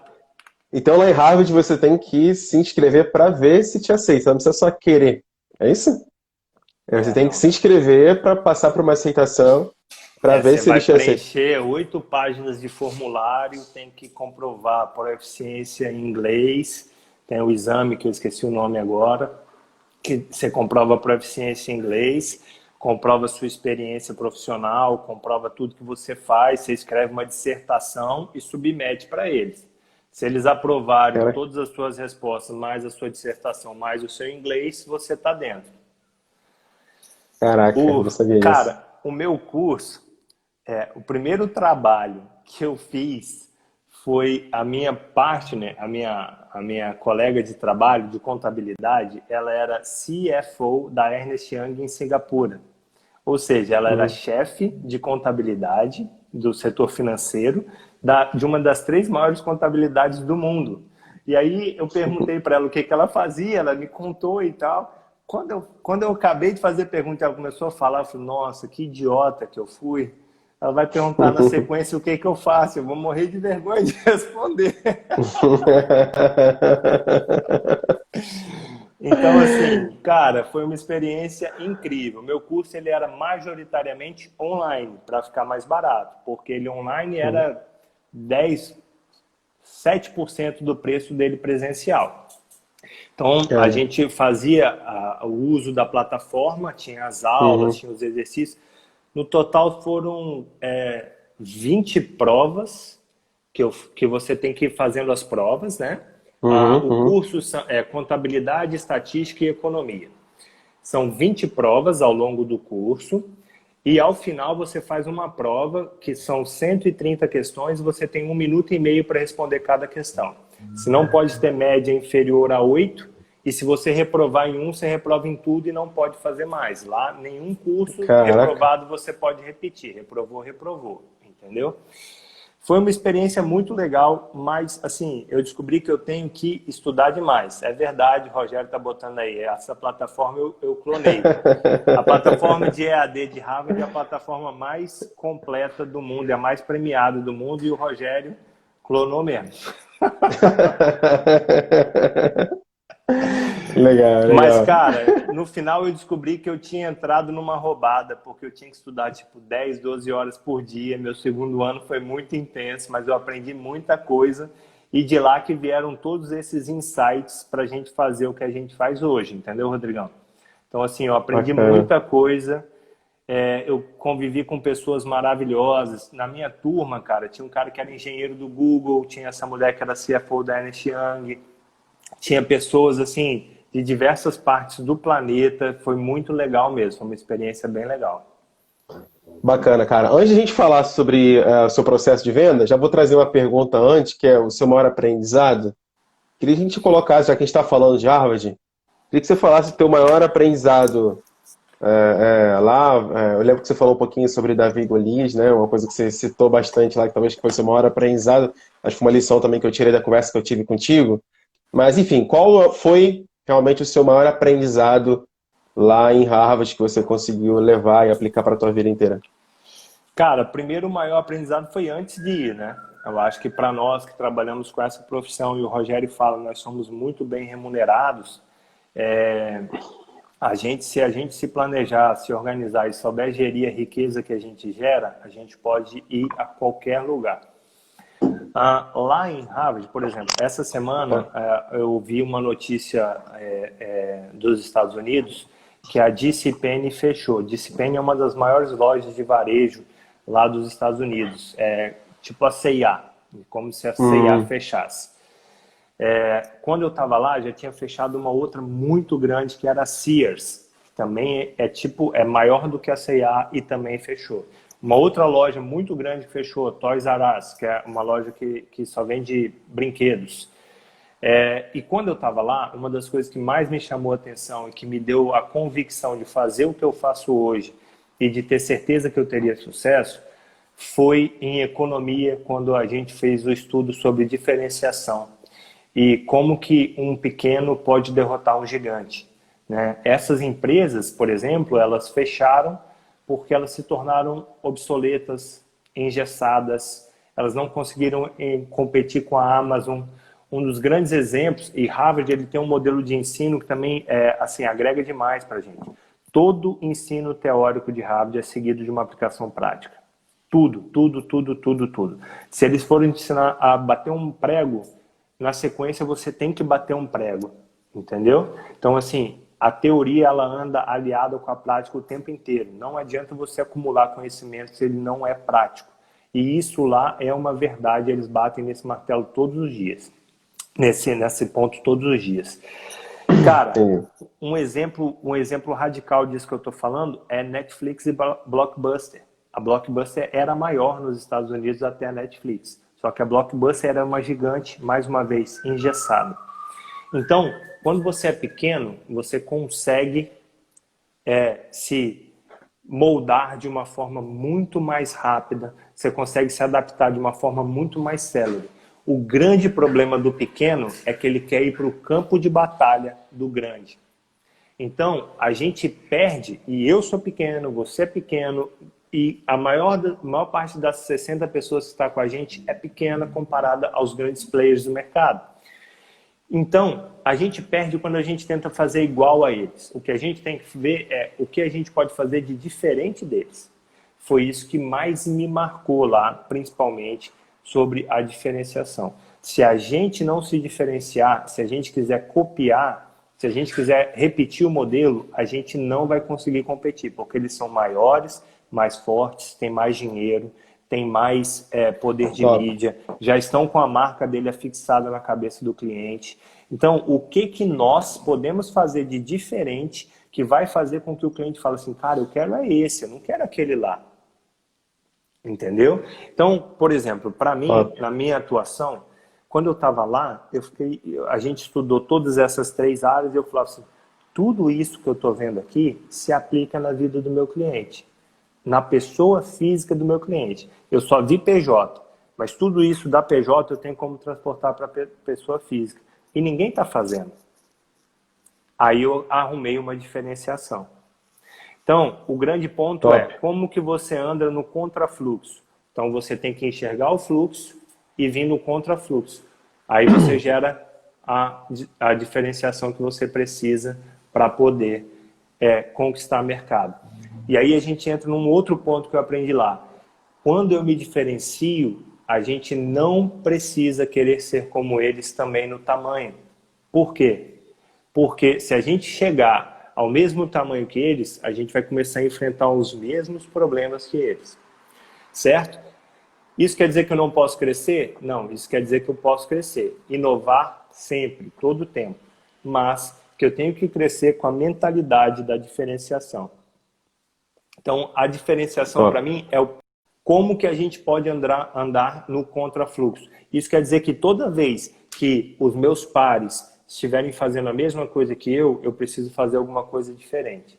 então lá em Harvard você tem que se inscrever para ver se te aceita, você não precisa só querer. É isso? Você tem que Não. se inscrever para passar por uma aceitação para ver Você se vai eles te aceitam. preencher 8 páginas de formulário, tem que comprovar a proficiência em inglês, tem o exame que eu esqueci o nome agora, que você comprova a proficiência em inglês, comprova a sua experiência profissional, comprova tudo que você faz, você escreve uma dissertação e submete para eles. Se eles aprovarem Cara, todas as suas respostas, mais a sua dissertação, mais o seu inglês, você está dentro. caraca, O, não sabia disso. cara, o meu curso, o primeiro trabalho que eu fiz foi a minha partner, a minha colega de trabalho de contabilidade, ela era CFO da Ernst Young em Singapura. Ou seja, ela era Uhum. chefe de contabilidade do setor financeiro de uma das 3 maiores contabilidades do mundo. E aí eu perguntei para ela o que, que ela fazia, ela me contou e tal. Quando eu acabei de fazer a pergunta, ela começou a falar, eu falei, nossa, que idiota que eu fui. Ela vai perguntar na sequência o que, que eu faço, eu vou morrer de vergonha de responder. Então, assim, cara, foi uma experiência incrível. Meu curso ele era majoritariamente online, para ficar mais barato, porque ele online era 10, 7% do preço dele presencial. Então, a Cara, gente fazia o uso da plataforma, tinha as aulas, uhum, tinha os exercícios. No total foram 20 provas que você tem que ir fazendo as provas, né? uhum, O uhum. curso é Contabilidade, Estatística e Economia. São 20 provas ao longo do curso e ao final você faz uma prova que são 130 questões e você tem 1 minuto e meio para responder cada questão. Se não pode ter média inferior a 8 e se você reprovar em um, você reprova em tudo e não pode fazer mais. Lá, nenhum curso Caraca. reprovado você pode repetir. Reprovou, reprovou. Entendeu? Foi uma experiência muito legal, mas assim, eu descobri que eu tenho que estudar demais. É verdade, o Rogério está botando aí, essa plataforma eu clonei. A plataforma de EAD de Harvard é a plataforma mais completa do mundo, é a mais premiada do mundo e o Rogério clonou mesmo. Legal, Mas, legal. cara, no final eu descobri que eu tinha entrado numa roubada, porque eu tinha que estudar tipo 10, 12 horas por dia. Meu segundo ano foi muito intenso, mas eu aprendi muita coisa. E de lá que vieram todos esses insights para a gente fazer o que a gente faz hoje, entendeu, Rodrigão? Então, assim, eu aprendi Bacana. muita coisa. Eu convivi com pessoas maravilhosas. Na minha turma, cara, tinha um cara que era engenheiro do Google, tinha essa mulher que era CFO da Ernst Young, tinha pessoas assim de diversas partes do planeta. Foi muito legal mesmo, foi uma experiência bem legal. Bacana, cara. Antes de a gente falar sobre o seu processo de venda, já vou trazer uma pergunta antes, que é o seu maior aprendizado. Queria que a gente colocasse, já que a gente está falando de Harvard, queria que você falasse o teu maior aprendizado lá. Eu lembro que você falou um pouquinho sobre Davi e Golias, né? Uma coisa que você citou bastante lá, que talvez que foi o seu maior aprendizado. Acho que foi uma lição também que eu tirei da conversa que eu tive contigo. Mas, enfim, qual foi realmente o seu maior aprendizado lá em Harvard que você conseguiu levar e aplicar para a tua vida inteira? Cara, primeiro o maior aprendizado foi antes de ir, né? Eu acho que para nós que trabalhamos com essa profissão, e o Rogério fala, nós somos muito bem remunerados. é, se a gente se planejar, se organizar e souber gerir a riqueza que a gente gera, a gente pode ir a qualquer lugar. Lá em Harvard, por exemplo, essa semana eu vi uma notícia dos Estados Unidos que a JCPenney fechou. JCPenney é uma das maiores lojas de varejo lá dos Estados Unidos, tipo a C&A, como se a C&A Hum, fechasse. Quando eu estava lá, já tinha fechado uma outra muito grande que era a Sears, que também é maior do que a C&A e também fechou. Uma outra loja muito grande que fechou, Toys R Us, que é uma loja que só vende brinquedos. E quando eu estava lá, uma das coisas que mais me chamou a atenção e que me deu a convicção de fazer o que eu faço hoje e de ter certeza que eu teria sucesso, foi em economia, quando a gente fez o estudo sobre diferenciação. e como que um pequeno pode derrotar um gigante, né? Essas empresas, por exemplo, elas fecharam porque elas se tornaram obsoletas, engessadas, elas não conseguiram competir com a Amazon. Um dos grandes exemplos, e Harvard ele tem um modelo de ensino que também assim, agrega demais para a gente. Todo ensino teórico de Harvard é seguido de uma aplicação prática. Tudo, tudo, tudo, tudo, tudo. Se eles forem ensinar a bater um prego, na sequência você tem que bater um prego, entendeu? Então, assim, a teoria ela anda aliada com a prática o tempo inteiro. Não adianta você acumular conhecimento se ele não é prático. E isso lá é uma verdade, eles batem nesse martelo todos os dias. Nesse ponto todos os dias. Cara, um exemplo radical disso que eu estou falando é Netflix e Blockbuster. A Blockbuster era maior nos Estados Unidos até a Netflix. Só que a Blockbuster era uma gigante, mais uma vez, engessada. Então, quando você é pequeno, você consegue se moldar de uma forma muito mais rápida, você consegue se adaptar de uma forma muito mais célere. O grande problema do pequeno é que ele quer ir para o campo de batalha do grande. Então, a gente perde, e eu sou pequeno, você é pequeno, e a maior parte das 60 pessoas que está com a gente é pequena comparada aos grandes players do mercado. Então, a gente perde quando a gente tenta fazer igual a eles. O que a gente tem que ver é o que a gente pode fazer de diferente deles. Foi isso que mais me marcou lá, principalmente, sobre a diferenciação. Se a gente não se diferenciar, se a gente quiser copiar, se a gente quiser repetir o modelo, a gente não vai conseguir competir, porque eles são maiores, mais fortes, têm mais dinheiro, têm mais poder de mídia, já estão com a marca dele afixada na cabeça do cliente. Então, o que nós podemos fazer de diferente que vai fazer com que o cliente fale assim, cara, eu quero esse, eu não quero aquele lá. Entendeu? Então, por exemplo, para mim, na minha atuação, quando eu estava lá, a gente estudou todas essas 3 áreas e eu falava assim, tudo isso que eu estou vendo aqui se aplica na vida do meu cliente, na pessoa física do meu cliente. Eu só vi PJ, mas tudo isso da PJ eu tenho como transportar para a pessoa física. E ninguém está fazendo. Aí eu arrumei uma diferenciação. Então, o grande ponto é como que você anda no contrafluxo. Então, você tem que enxergar o fluxo e vir no contrafluxo. Aí você gera a diferenciação que você precisa para poder conquistar mercado. E aí a gente entra num outro ponto que eu aprendi lá. Quando eu me diferencio, a gente não precisa querer ser como eles também no tamanho. Por quê? Porque se a gente chegar ao mesmo tamanho que eles, a gente vai começar a enfrentar os mesmos problemas que eles. Certo? Isso quer dizer que eu não posso crescer? Não, isso quer dizer que eu posso crescer. Inovar sempre, todo o tempo. Mas que eu tenho que crescer com a mentalidade da diferenciação. Então, a diferenciação para mim é como que a gente pode andar no contrafluxo. Isso quer dizer que toda vez que os meus pares estiverem fazendo a mesma coisa que eu preciso fazer alguma coisa diferente.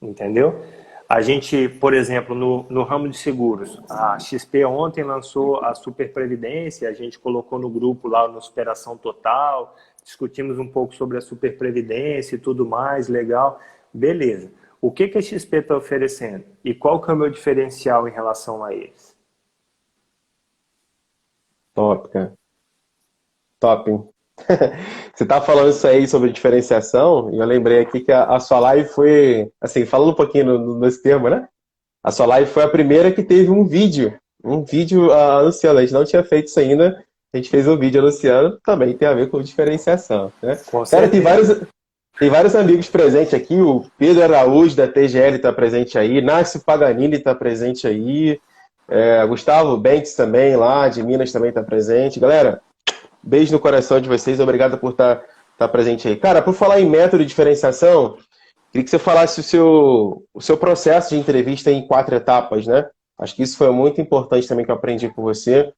Entendeu? A gente, por exemplo, no ramo de seguros, a XP ontem lançou a Super Previdência, a gente colocou no grupo lá no Superação Total, discutimos um pouco sobre a Super Previdência e tudo mais, legal, beleza. O que a XP está oferecendo? E qual que é o meu diferencial em relação a eles? Top, cara. Top, hein? Você tá falando isso aí sobre diferenciação, e eu lembrei aqui que a sua live foi, assim, falando um pouquinho nesse termo, né? A sua live foi a primeira que teve um vídeo anunciando. A gente não tinha feito isso ainda, a gente fez um vídeo anunciando, também tem a ver com diferenciação, né? Cara, tem vários amigos presentes aqui, o Pedro Araújo da TGL está presente aí, Nácio Paganini está presente aí, Gustavo Bentes também lá, de Minas também está presente. Galera, beijo no coração de vocês, obrigado por estar presente aí. Cara, por falar em método de diferenciação, queria que você falasse o seu processo de entrevista em 4 etapas, né? Acho que isso foi muito importante também que eu aprendi com você.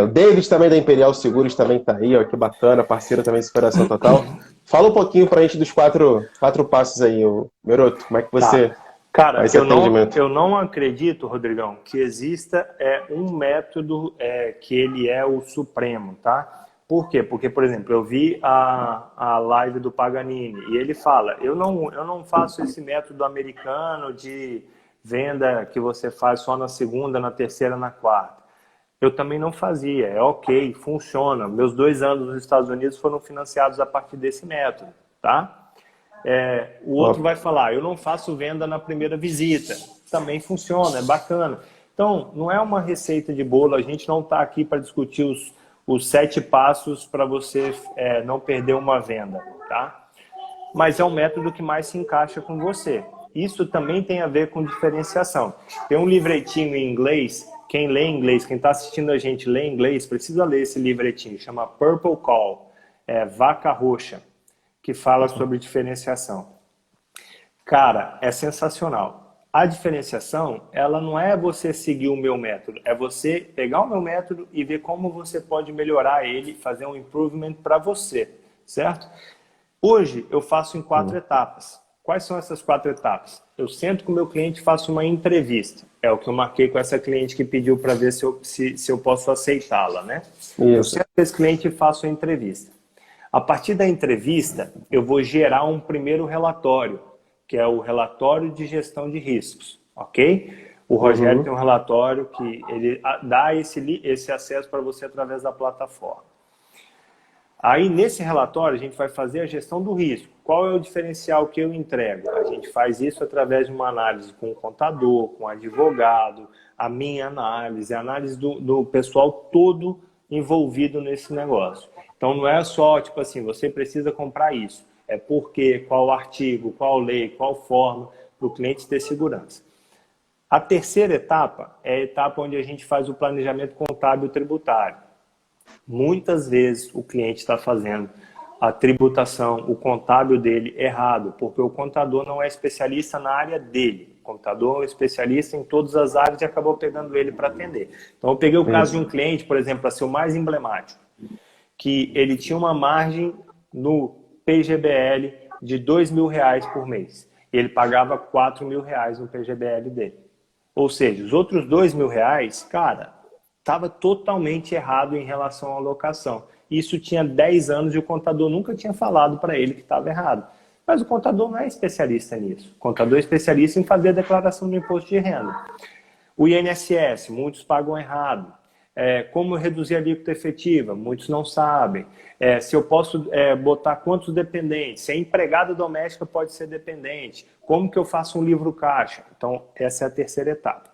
O David também da Imperial Seguros também está aí, ó, que bacana, parceiro também de Superação Total. Fala um pouquinho pra gente dos 4 passos aí, Meroto, como é que você... Cara, eu não acredito, Rodrigão, que exista um método que ele é o supremo, tá? Por quê? Porque, por exemplo, eu vi a live do Paganini e ele fala, eu não faço esse método americano de venda que você faz só na segunda, na terceira, na quarta. Eu também não fazia, é ok, funciona. Meus 2 anos nos Estados Unidos foram financiados a partir desse método, tá? O outro vai falar, eu não faço venda na primeira visita. Também funciona, é bacana. Então, não é uma receita de bolo, a gente não está aqui para discutir os 7 passos para você não perder uma venda, tá? Mas é um método que mais se encaixa com você. Isso também tem a ver com diferenciação. Tem um livretinho em inglês, quem lê inglês, quem está assistindo a gente lê inglês, precisa ler esse livretinho, chama Purple Call, Vaca Roxa, que fala sobre diferenciação. Cara, é sensacional. A diferenciação, ela não é você seguir o meu método, é você pegar o meu método e ver como você pode melhorar ele, fazer um improvement para você, certo? Hoje eu faço em 4 etapas. Quais são essas 4 etapas? Eu sento com o meu cliente e faço uma entrevista. É o que eu marquei com essa cliente que pediu para ver se eu posso aceitá-la, né? Isso. Eu sento com esse cliente e faço a entrevista. A partir da entrevista, eu vou gerar um primeiro relatório, que é o relatório de gestão de riscos, ok? O Rogério tem um relatório que ele dá esse acesso para você através da plataforma. Aí, nesse relatório, a gente vai fazer a gestão do risco. Qual é o diferencial que eu entrego? A gente faz isso através de uma análise com o contador, com o advogado, a minha análise, a análise do pessoal todo envolvido nesse negócio. Então, não é só, tipo assim, você precisa comprar isso. É porque, qual artigo, qual lei, qual forma, para o cliente ter segurança. A terceira etapa é a etapa onde a gente faz o planejamento contábil tributário. Muitas vezes o cliente está fazendo a tributação, o contábil dele errado, porque o contador não é especialista na área dele. O contador é um especialista em todas as áreas e acabou pegando ele para atender. Então, eu peguei o caso de um cliente, por exemplo, para ser o mais emblemático, que ele tinha uma margem no PGBL de R$2.000 por mês. Ele pagava R$4.000 no PGBL dele. Ou seja, os outros R$2.000, cara, estava totalmente errado em relação à alocação. Isso tinha 10 anos e o contador nunca tinha falado para ele que estava errado. Mas o contador não é especialista nisso. O contador é especialista em fazer a declaração do imposto de renda. O INSS, muitos pagam errado. Como reduzir a alíquota efetiva? Muitos não sabem. Se eu posso botar quantos dependentes? Se a empregada doméstica pode ser dependente? Como que eu faço um livro caixa? Então, essa é a terceira etapa.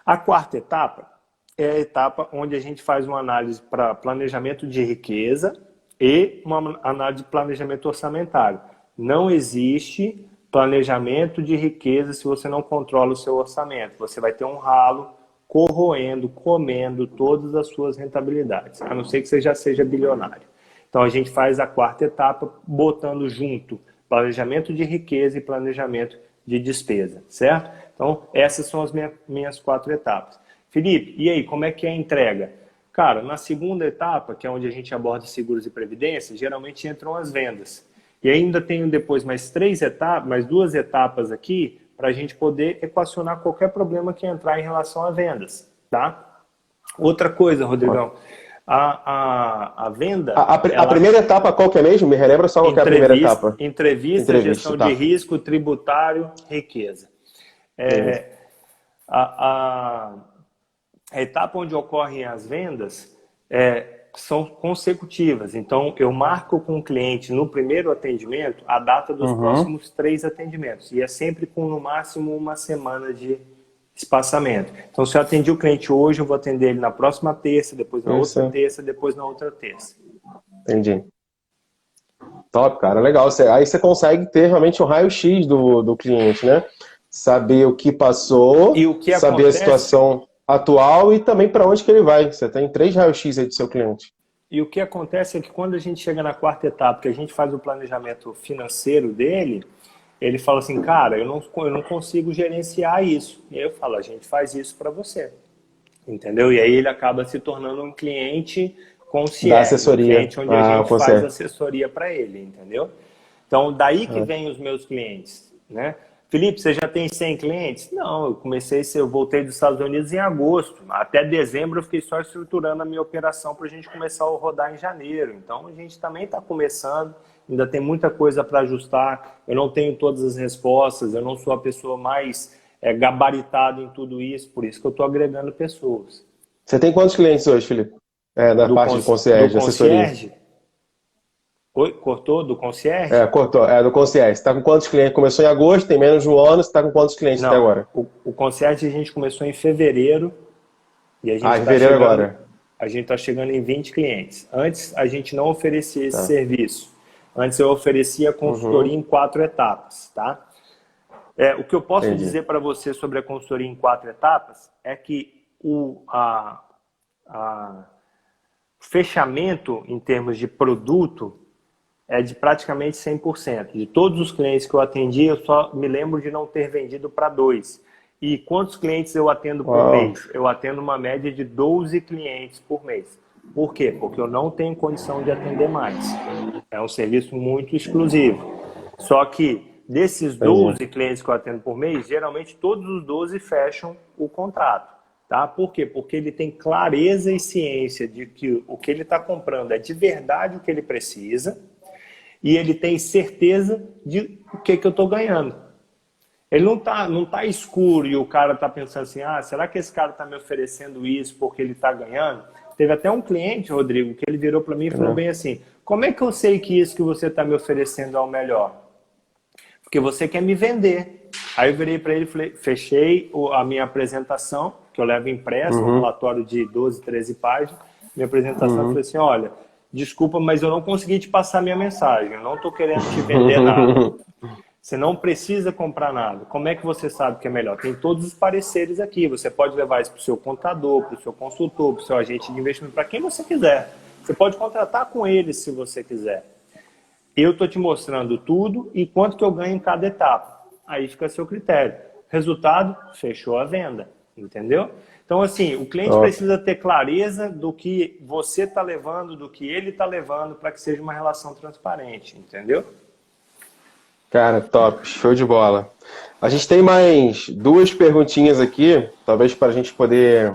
A quarta etapa é a etapa onde a gente faz uma análise para planejamento de riqueza e uma análise de planejamento orçamentário. Não existe planejamento de riqueza se você não controla o seu orçamento. Você vai ter um ralo corroendo, comendo todas as suas rentabilidades, a não ser que você já seja bilionário. Então, a gente faz a quarta etapa botando junto planejamento de riqueza e planejamento de despesa, certo? Então, essas são as minhas 4 etapas. Felipe, e aí, como é que é a entrega? Cara, na segunda etapa, que é onde a gente aborda seguros e previdência, geralmente entram as vendas. E ainda tenho depois mais 2 etapas aqui, para a gente poder equacionar qualquer problema que entrar em relação a vendas, tá? Outra coisa, Rodrigão, a venda... A primeira etapa qual que é mesmo? Me relembra só qual que é a primeira etapa. Entrevista, gestão de risco, tributário, riqueza. A etapa onde ocorrem as vendas são consecutivas. Então, eu marco com o cliente no primeiro atendimento a data dos próximos 3 atendimentos. E é sempre com, no máximo, 1 semana de espaçamento. Então, se eu atendi o cliente hoje, eu vou atender ele na próxima terça, depois na outra terça, depois na outra terça. Entendi. Top, cara. Legal. Aí você consegue ter realmente um raio-x do cliente, né? Saber o que passou, e o que saber acontece... a situação atual e também para onde que ele vai. Você tem 3 raios-x aí do seu cliente. E o que acontece é que quando a gente chega na quarta etapa, que a gente faz o planejamento financeiro dele, ele fala assim, cara, eu não consigo gerenciar isso. E aí eu falo, a gente faz isso para você. Entendeu? E aí ele acaba se tornando um cliente concierge, da assessoria. Um cliente onde a gente faz assessoria para ele, entendeu? Então, daí que vem os meus clientes, né? Felipe, você já tem 100 clientes? Não, eu voltei dos Estados Unidos em agosto. Até dezembro eu fiquei só estruturando a minha operação para a gente começar a rodar em janeiro. Então a gente também está começando, ainda tem muita coisa para ajustar. Eu não tenho todas as respostas, eu não sou a pessoa mais gabaritada em tudo isso, por isso que eu estou agregando pessoas. Você tem quantos clientes hoje, Felipe? Na parte de concierge, do assessoria. concierge? Oi, cortou? Do concierge? Cortou. Do concierge. Você está com quantos clientes? Começou em agosto, tem menos de um ano, você está com quantos clientes até Não, agora? o concierge a gente começou em fevereiro e a gente em fevereiro agora. A gente está chegando em 20 clientes. Antes a gente não oferecia esse serviço. Antes eu oferecia consultoria em 4 etapas, tá? O que eu posso dizer para você sobre a consultoria em 4 etapas é que o fechamento em termos de produto é de praticamente 100%. De todos os clientes que eu atendi, eu só me lembro de não ter vendido para 2. E quantos clientes eu atendo por mês? Eu atendo uma média de 12 clientes por mês. Por quê? Porque eu não tenho condição de atender mais. É um serviço muito exclusivo. Só que desses 12 clientes que eu atendo por mês, geralmente todos os 12 fecham o contrato. Tá? Por quê? Porque ele tem clareza e ciência de que o que ele está comprando é de verdade o que ele precisa e ele tem certeza de o que eu estou ganhando. Ele não tá escuro e o cara está pensando assim, será que esse cara está me oferecendo isso porque ele está ganhando? Teve até um cliente, Rodrigo, que ele virou para mim e falou bem assim, como é que eu sei que isso que você está me oferecendo é o melhor? Porque você quer me vender. Aí eu virei para ele e falei, fechei a minha apresentação, que eu levo impresso, um relatório de 12, 13 páginas. Minha apresentação, eu falei assim, olha, desculpa, mas eu não consegui te passar minha mensagem. Eu não estou querendo te vender nada. Você não precisa comprar nada. Como é que você sabe que é melhor? Tem todos os pareceres aqui. Você pode levar isso para o seu contador, para o seu consultor, para o seu agente de investimento, para quem você quiser. Você pode contratar com ele se você quiser. Eu estou te mostrando tudo e quanto que eu ganho em cada etapa. Aí fica a seu critério. Resultado, fechou a venda. Entendeu? Então, assim, o cliente precisa ter clareza do que você está levando, do que ele está levando, para que seja uma relação transparente. Entendeu? Cara, top. Show de bola. A gente tem mais 2 perguntinhas aqui, talvez para a gente poder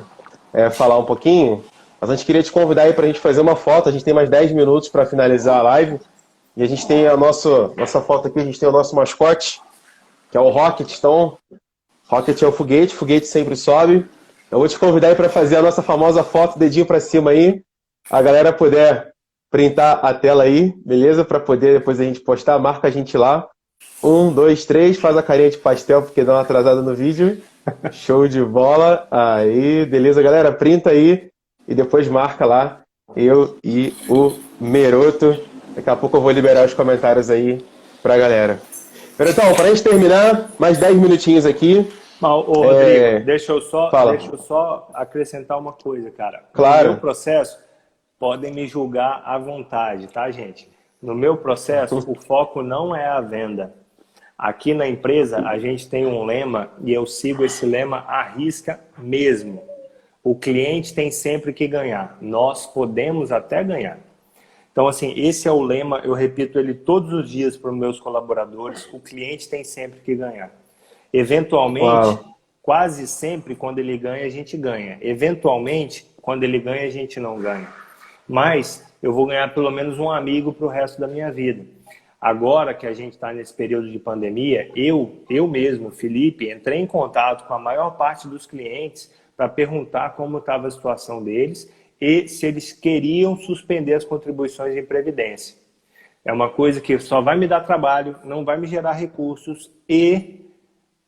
falar um pouquinho. Mas a gente queria te convidar aí para a gente fazer uma foto. A gente tem mais 10 minutos para finalizar a live. E a gente tem a nossa foto aqui, a gente tem o nosso mascote, que é o Rocket. Então, Rocket é o foguete sempre sobe. Eu vou te convidar aí para fazer a nossa famosa foto, dedinho para cima aí. A galera puder printar a tela aí, beleza? Para poder depois a gente postar, marca a gente lá. 1, 2, 3, faz a carinha de pastel porque dá uma atrasada no vídeo. Show de bola. Aí, beleza, galera? Printa aí e depois marca lá eu e o Meroto. Daqui a pouco eu vou liberar os comentários aí pra galera. Então, pra gente terminar, mais 10 minutinhos aqui. Rodrigo, deixa eu só acrescentar uma coisa, cara. Claro. No meu processo, podem me julgar à vontade, tá, gente? No meu processo, o foco não é a venda. Aqui na empresa, a gente tem um lema e eu sigo esse lema à risca mesmo. O cliente tem sempre que ganhar. Nós podemos até ganhar. Então, assim, esse é o lema, eu repito ele todos os dias para os meus colaboradores, o cliente tem sempre que ganhar. Eventualmente, quase sempre, quando ele ganha, a gente ganha. Eventualmente, quando ele ganha, a gente não ganha. Mas eu vou ganhar pelo menos um amigo para o resto da minha vida. Agora que a gente está nesse período de pandemia, eu mesmo, Felipe, entrei em contato com a maior parte dos clientes para perguntar como estava a situação deles e se eles queriam suspender as contribuições de previdência. É uma coisa que só vai me dar trabalho, não vai me gerar recursos e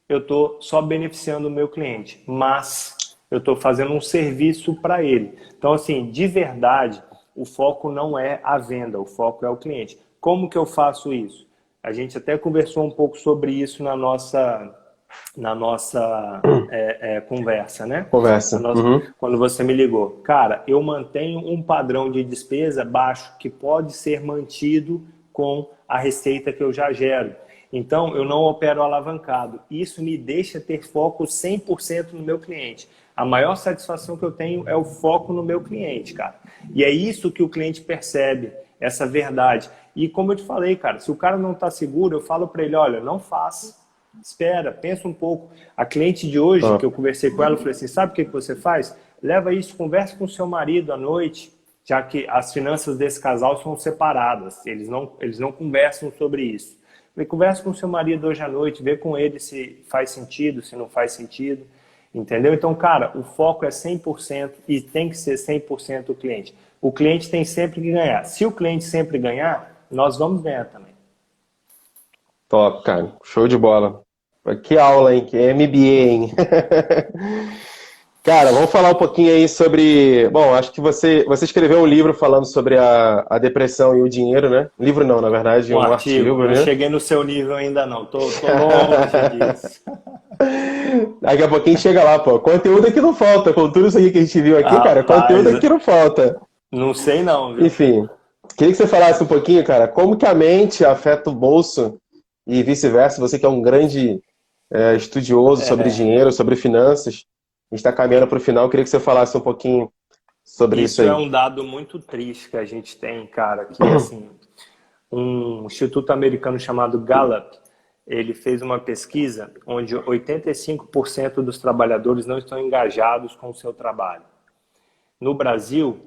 eu estou só beneficiando o meu cliente, mas eu estou fazendo um serviço para ele. Então, assim, de verdade, o foco não é a venda, o foco é o cliente. Como que eu faço isso? A gente até conversou um pouco sobre isso na nossa conversa, né? Quando você me ligou. Cara, eu mantenho um padrão de despesa baixo que pode ser mantido com a receita que eu já gero. Então, eu não opero alavancado. Isso me deixa ter foco 100% no meu cliente. A maior satisfação que eu tenho é o foco no meu cliente, cara. E é isso que o cliente percebe, essa verdade. E como eu te falei, cara, se o cara não está seguro, eu falo para ele, olha, não faz. Espera, pensa um pouco. A cliente de hoje, Ah, que eu conversei com ela, eu falei assim, sabe o que você faz? Leva isso, conversa com o seu marido à noite, já que as finanças desse casal são separadas, eles não conversam sobre isso. Eu falei, conversa com o seu marido hoje à noite, vê com ele se faz sentido, se não faz sentido, entendeu? Então, cara, o foco é 100% e tem que ser 100% o cliente. O cliente tem sempre que ganhar. Se o cliente sempre ganhar, nós vamos ganhar também. top, cara. Show de bola. Que aula, hein? Que MBA, hein? Cara, vamos falar um pouquinho aí sobre. Bom, acho que você escreveu um livro falando sobre a depressão e o dinheiro, né? Livro não, na verdade, Um um artigo, artigo, não né? cheguei no seu nível ainda não, tô longe disso. Daqui a pouquinho chega lá, pô. Conteúdo aqui não falta. Com tudo isso aqui que a gente viu aqui, cara, Rapaz, conteúdo aqui não falta. não sei não, viu? Enfim, queria que você falasse um pouquinho, cara, como que a mente afeta o bolso e vice-versa. Você que é um grande estudioso sobre dinheiro, sobre finanças. A gente está caminhando para o final. Eu queria que você falasse um pouquinho sobre isso Isso é aí. um dado muito triste que a gente tem, cara, que assim, um instituto americano chamado Gallup, ele fez uma pesquisa onde 85% dos trabalhadores não estão engajados com o seu trabalho. No Brasil,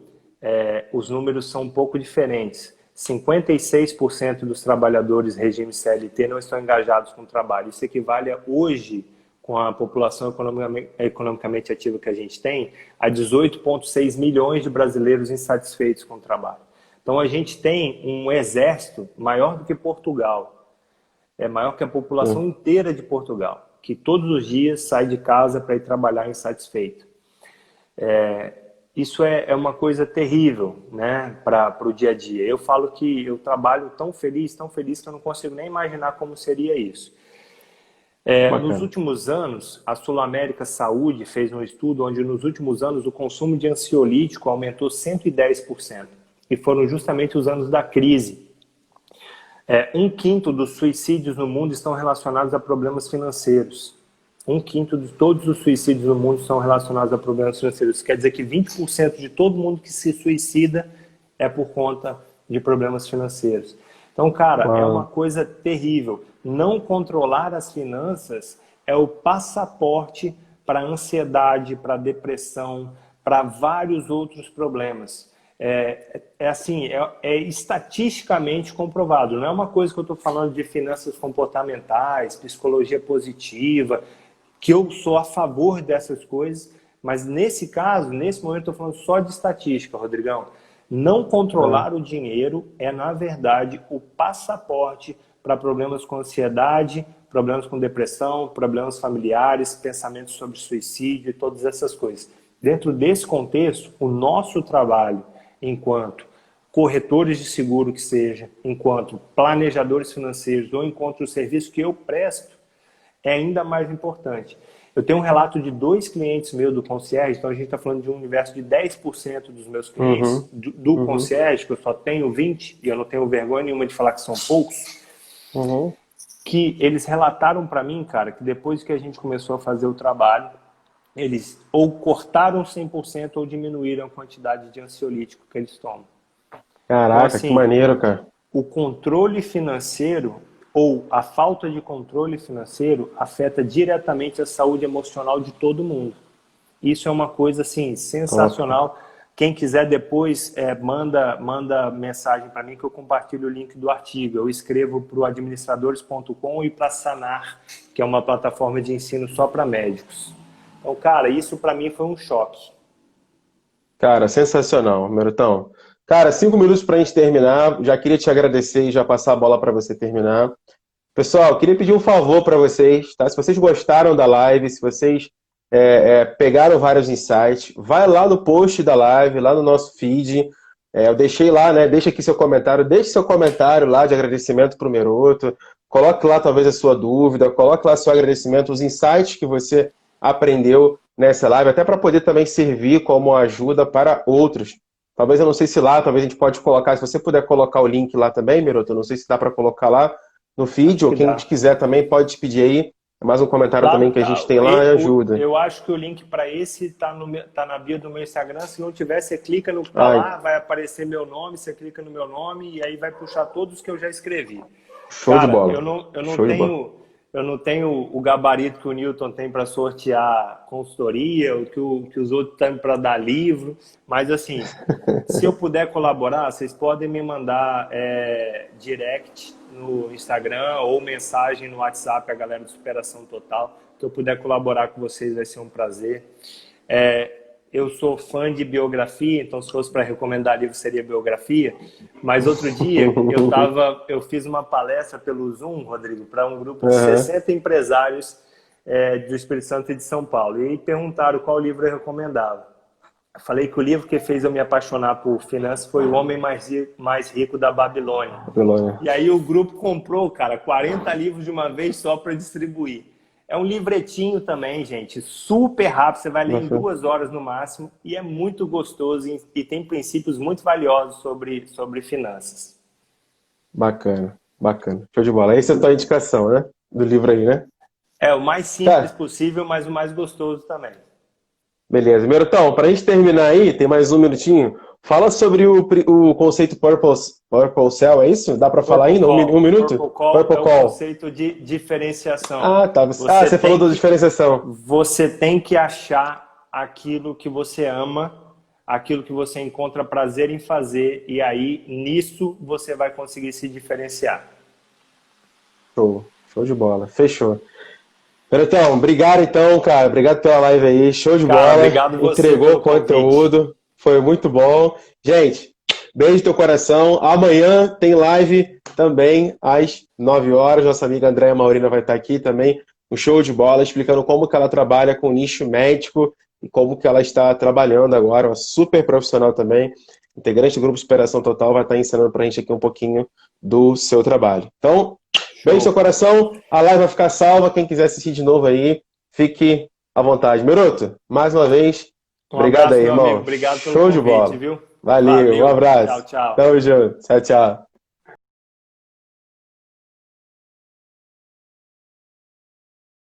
os números são um pouco diferentes. 56% dos trabalhadores regime CLT não estão engajados com o trabalho. Isso equivale a, hoje, com a população economicamente ativa que a gente tem, a 18,6 milhões de brasileiros insatisfeitos com o trabalho. Então a gente tem um exército maior do que Portugal, é maior que a população Sim, inteira de Portugal, que todos os dias sai de casa para ir trabalhar insatisfeito. Isso é uma coisa terrível, né, para o dia a dia. Eu falo que eu trabalho tão feliz que eu não consigo nem imaginar como seria isso. Nos bacana. últimos anos, a Sul América Saúde fez um estudo onde nos últimos anos o consumo de ansiolítico aumentou 110%. E foram justamente os anos da crise. Um quinto dos suicídios no mundo estão relacionados a problemas financeiros. Um quinto de todos os suicídios no mundo são relacionados a problemas financeiros. Isso quer dizer que 20% de todo mundo que se suicida é por conta de problemas financeiros. Então, cara, é uma Uau. coisa terrível. Não controlar as finanças é o passaporte para a ansiedade, para a depressão, para vários outros problemas. Assim, é estatisticamente comprovado. Não é uma coisa que eu estou falando de finanças comportamentais, psicologia positiva, que eu sou a favor dessas coisas, mas nesse caso, nesse momento, eu estou falando só de estatística, Rodrigão. Não É. controlar o dinheiro é, na verdade, o passaporte para problemas com ansiedade, problemas com depressão, problemas familiares, pensamentos sobre suicídio e todas essas coisas. Dentro desse contexto, o nosso trabalho enquanto corretores de seguro que seja, enquanto planejadores financeiros ou enquanto o serviço que eu presto, é ainda mais importante. Eu tenho um relato de 2 clientes meus do concierge, então a gente está falando de um universo de 10% dos meus clientes Uhum, do uhum, concierge, que eu só tenho 20, e eu não tenho vergonha nenhuma de falar que são poucos, uhum. que eles relataram para mim, cara, que depois que a gente começou a fazer o trabalho, eles ou cortaram 100% ou diminuíram a quantidade de ansiolítico que eles tomam. Então, Caraca, que assim, maneiro, cara. o controle financeiro ou a falta de controle financeiro afeta diretamente a saúde emocional de todo mundo. Isso é uma coisa assim Top, cara. sensacional. Quem quiser depois manda mensagem para mim que eu compartilho o link do artigo. Eu escrevo para o administradores.com e para a Sanar, que é uma plataforma de ensino só para médicos. Então, cara, isso para mim foi um choque. Cara, sensacional, Merutão. Cara, 5 minutos para a gente terminar. Já queria te agradecer e já passar a bola para você terminar. Pessoal, queria pedir um favor para vocês, tá? Se vocês gostaram da live, se vocês pegaram vários insights, vai lá no post da live, lá no nosso feed. Eu deixei lá, né? Deixa aqui seu comentário, deixe seu comentário lá de agradecimento para o Meroto. Coloque lá talvez a sua dúvida, coloque lá seu agradecimento, os insights que você aprendeu nessa live, até para poder também servir como ajuda para outros. Talvez eu não sei se lá, talvez a gente pode colocar, se você puder colocar o link lá também, Meroto, eu não sei se dá para colocar lá no feed, Acho ou que quem dá. quiser também pode te pedir aí. Mais um comentário Lá, também que a gente tem lá e ajuda. eu acho que o link para esse tá na bio do meu Instagram. Se não tiver, você clica no que está Ai, lá, vai aparecer meu nome, você clica no meu nome e aí vai puxar todos que eu já escrevi. show de Cara, bola. eu não Show de bola. tenho. eu não tenho o gabarito que o Newton tem para sortear consultoria, o que os outros têm para dar livro, mas assim, se eu puder colaborar, vocês podem me mandar direct no Instagram ou mensagem no WhatsApp, a galera do Superação Total, que eu puder colaborar com vocês vai ser um prazer. Eu sou fã de biografia, então se fosse para recomendar livro seria biografia, mas outro dia eu fiz uma palestra pelo Zoom, Rodrigo, para um grupo de 60 empresários do Espírito Santo e de São Paulo, e aí perguntaram qual livro eu recomendava. Eu falei que o livro que fez eu me apaixonar por finanças foi O Homem Mais Rico da Babilônia. E aí o grupo comprou, cara, 40 livros de uma vez só para distribuir. É um livretinho também, gente, super rápido, você vai ler em 2 horas no máximo e é muito gostoso e tem princípios muito valiosos sobre finanças. Bacana, bacana. Show de bola. Essa é a tua indicação, né? Do livro aí, né? É o mais simples possível, mas o mais gostoso também. Beleza. Merotão, para a gente terminar aí, tem mais um minutinho. Fala sobre o conceito Purple Cell, é isso? Dá para falar ainda? Um minuto? Purple Call é o conceito de diferenciação. Ah, tá. Você falou da diferenciação. Você tem que achar aquilo que você ama, aquilo que você encontra prazer em fazer, e aí, nisso, você vai conseguir se diferenciar. Show. Show de bola. Fechou. Merotão, obrigado então, cara. Obrigado pela live aí. Show de bola. Obrigado você. Entregou conteúdo. Foi muito bom. Gente, beijo no teu coração. Amanhã tem live também às 9 horas. Nossa amiga Andréia Maurina vai estar aqui também. Um show de bola, explicando como que ela trabalha com nicho médico e como que ela está trabalhando agora. Uma super profissional também. Integrante do Grupo Superação Total vai estar ensinando pra gente aqui um pouquinho do seu trabalho. Então, beijo no seu coração. A live vai ficar salva. Quem quiser assistir de novo aí, fique à vontade. Meroto, mais uma vez, obrigado aí, irmão. Obrigado pelo Show de convite, bola. viu? Valeu, um abraço. Tchau, tchau. Tamo junto. Tchau, tchau.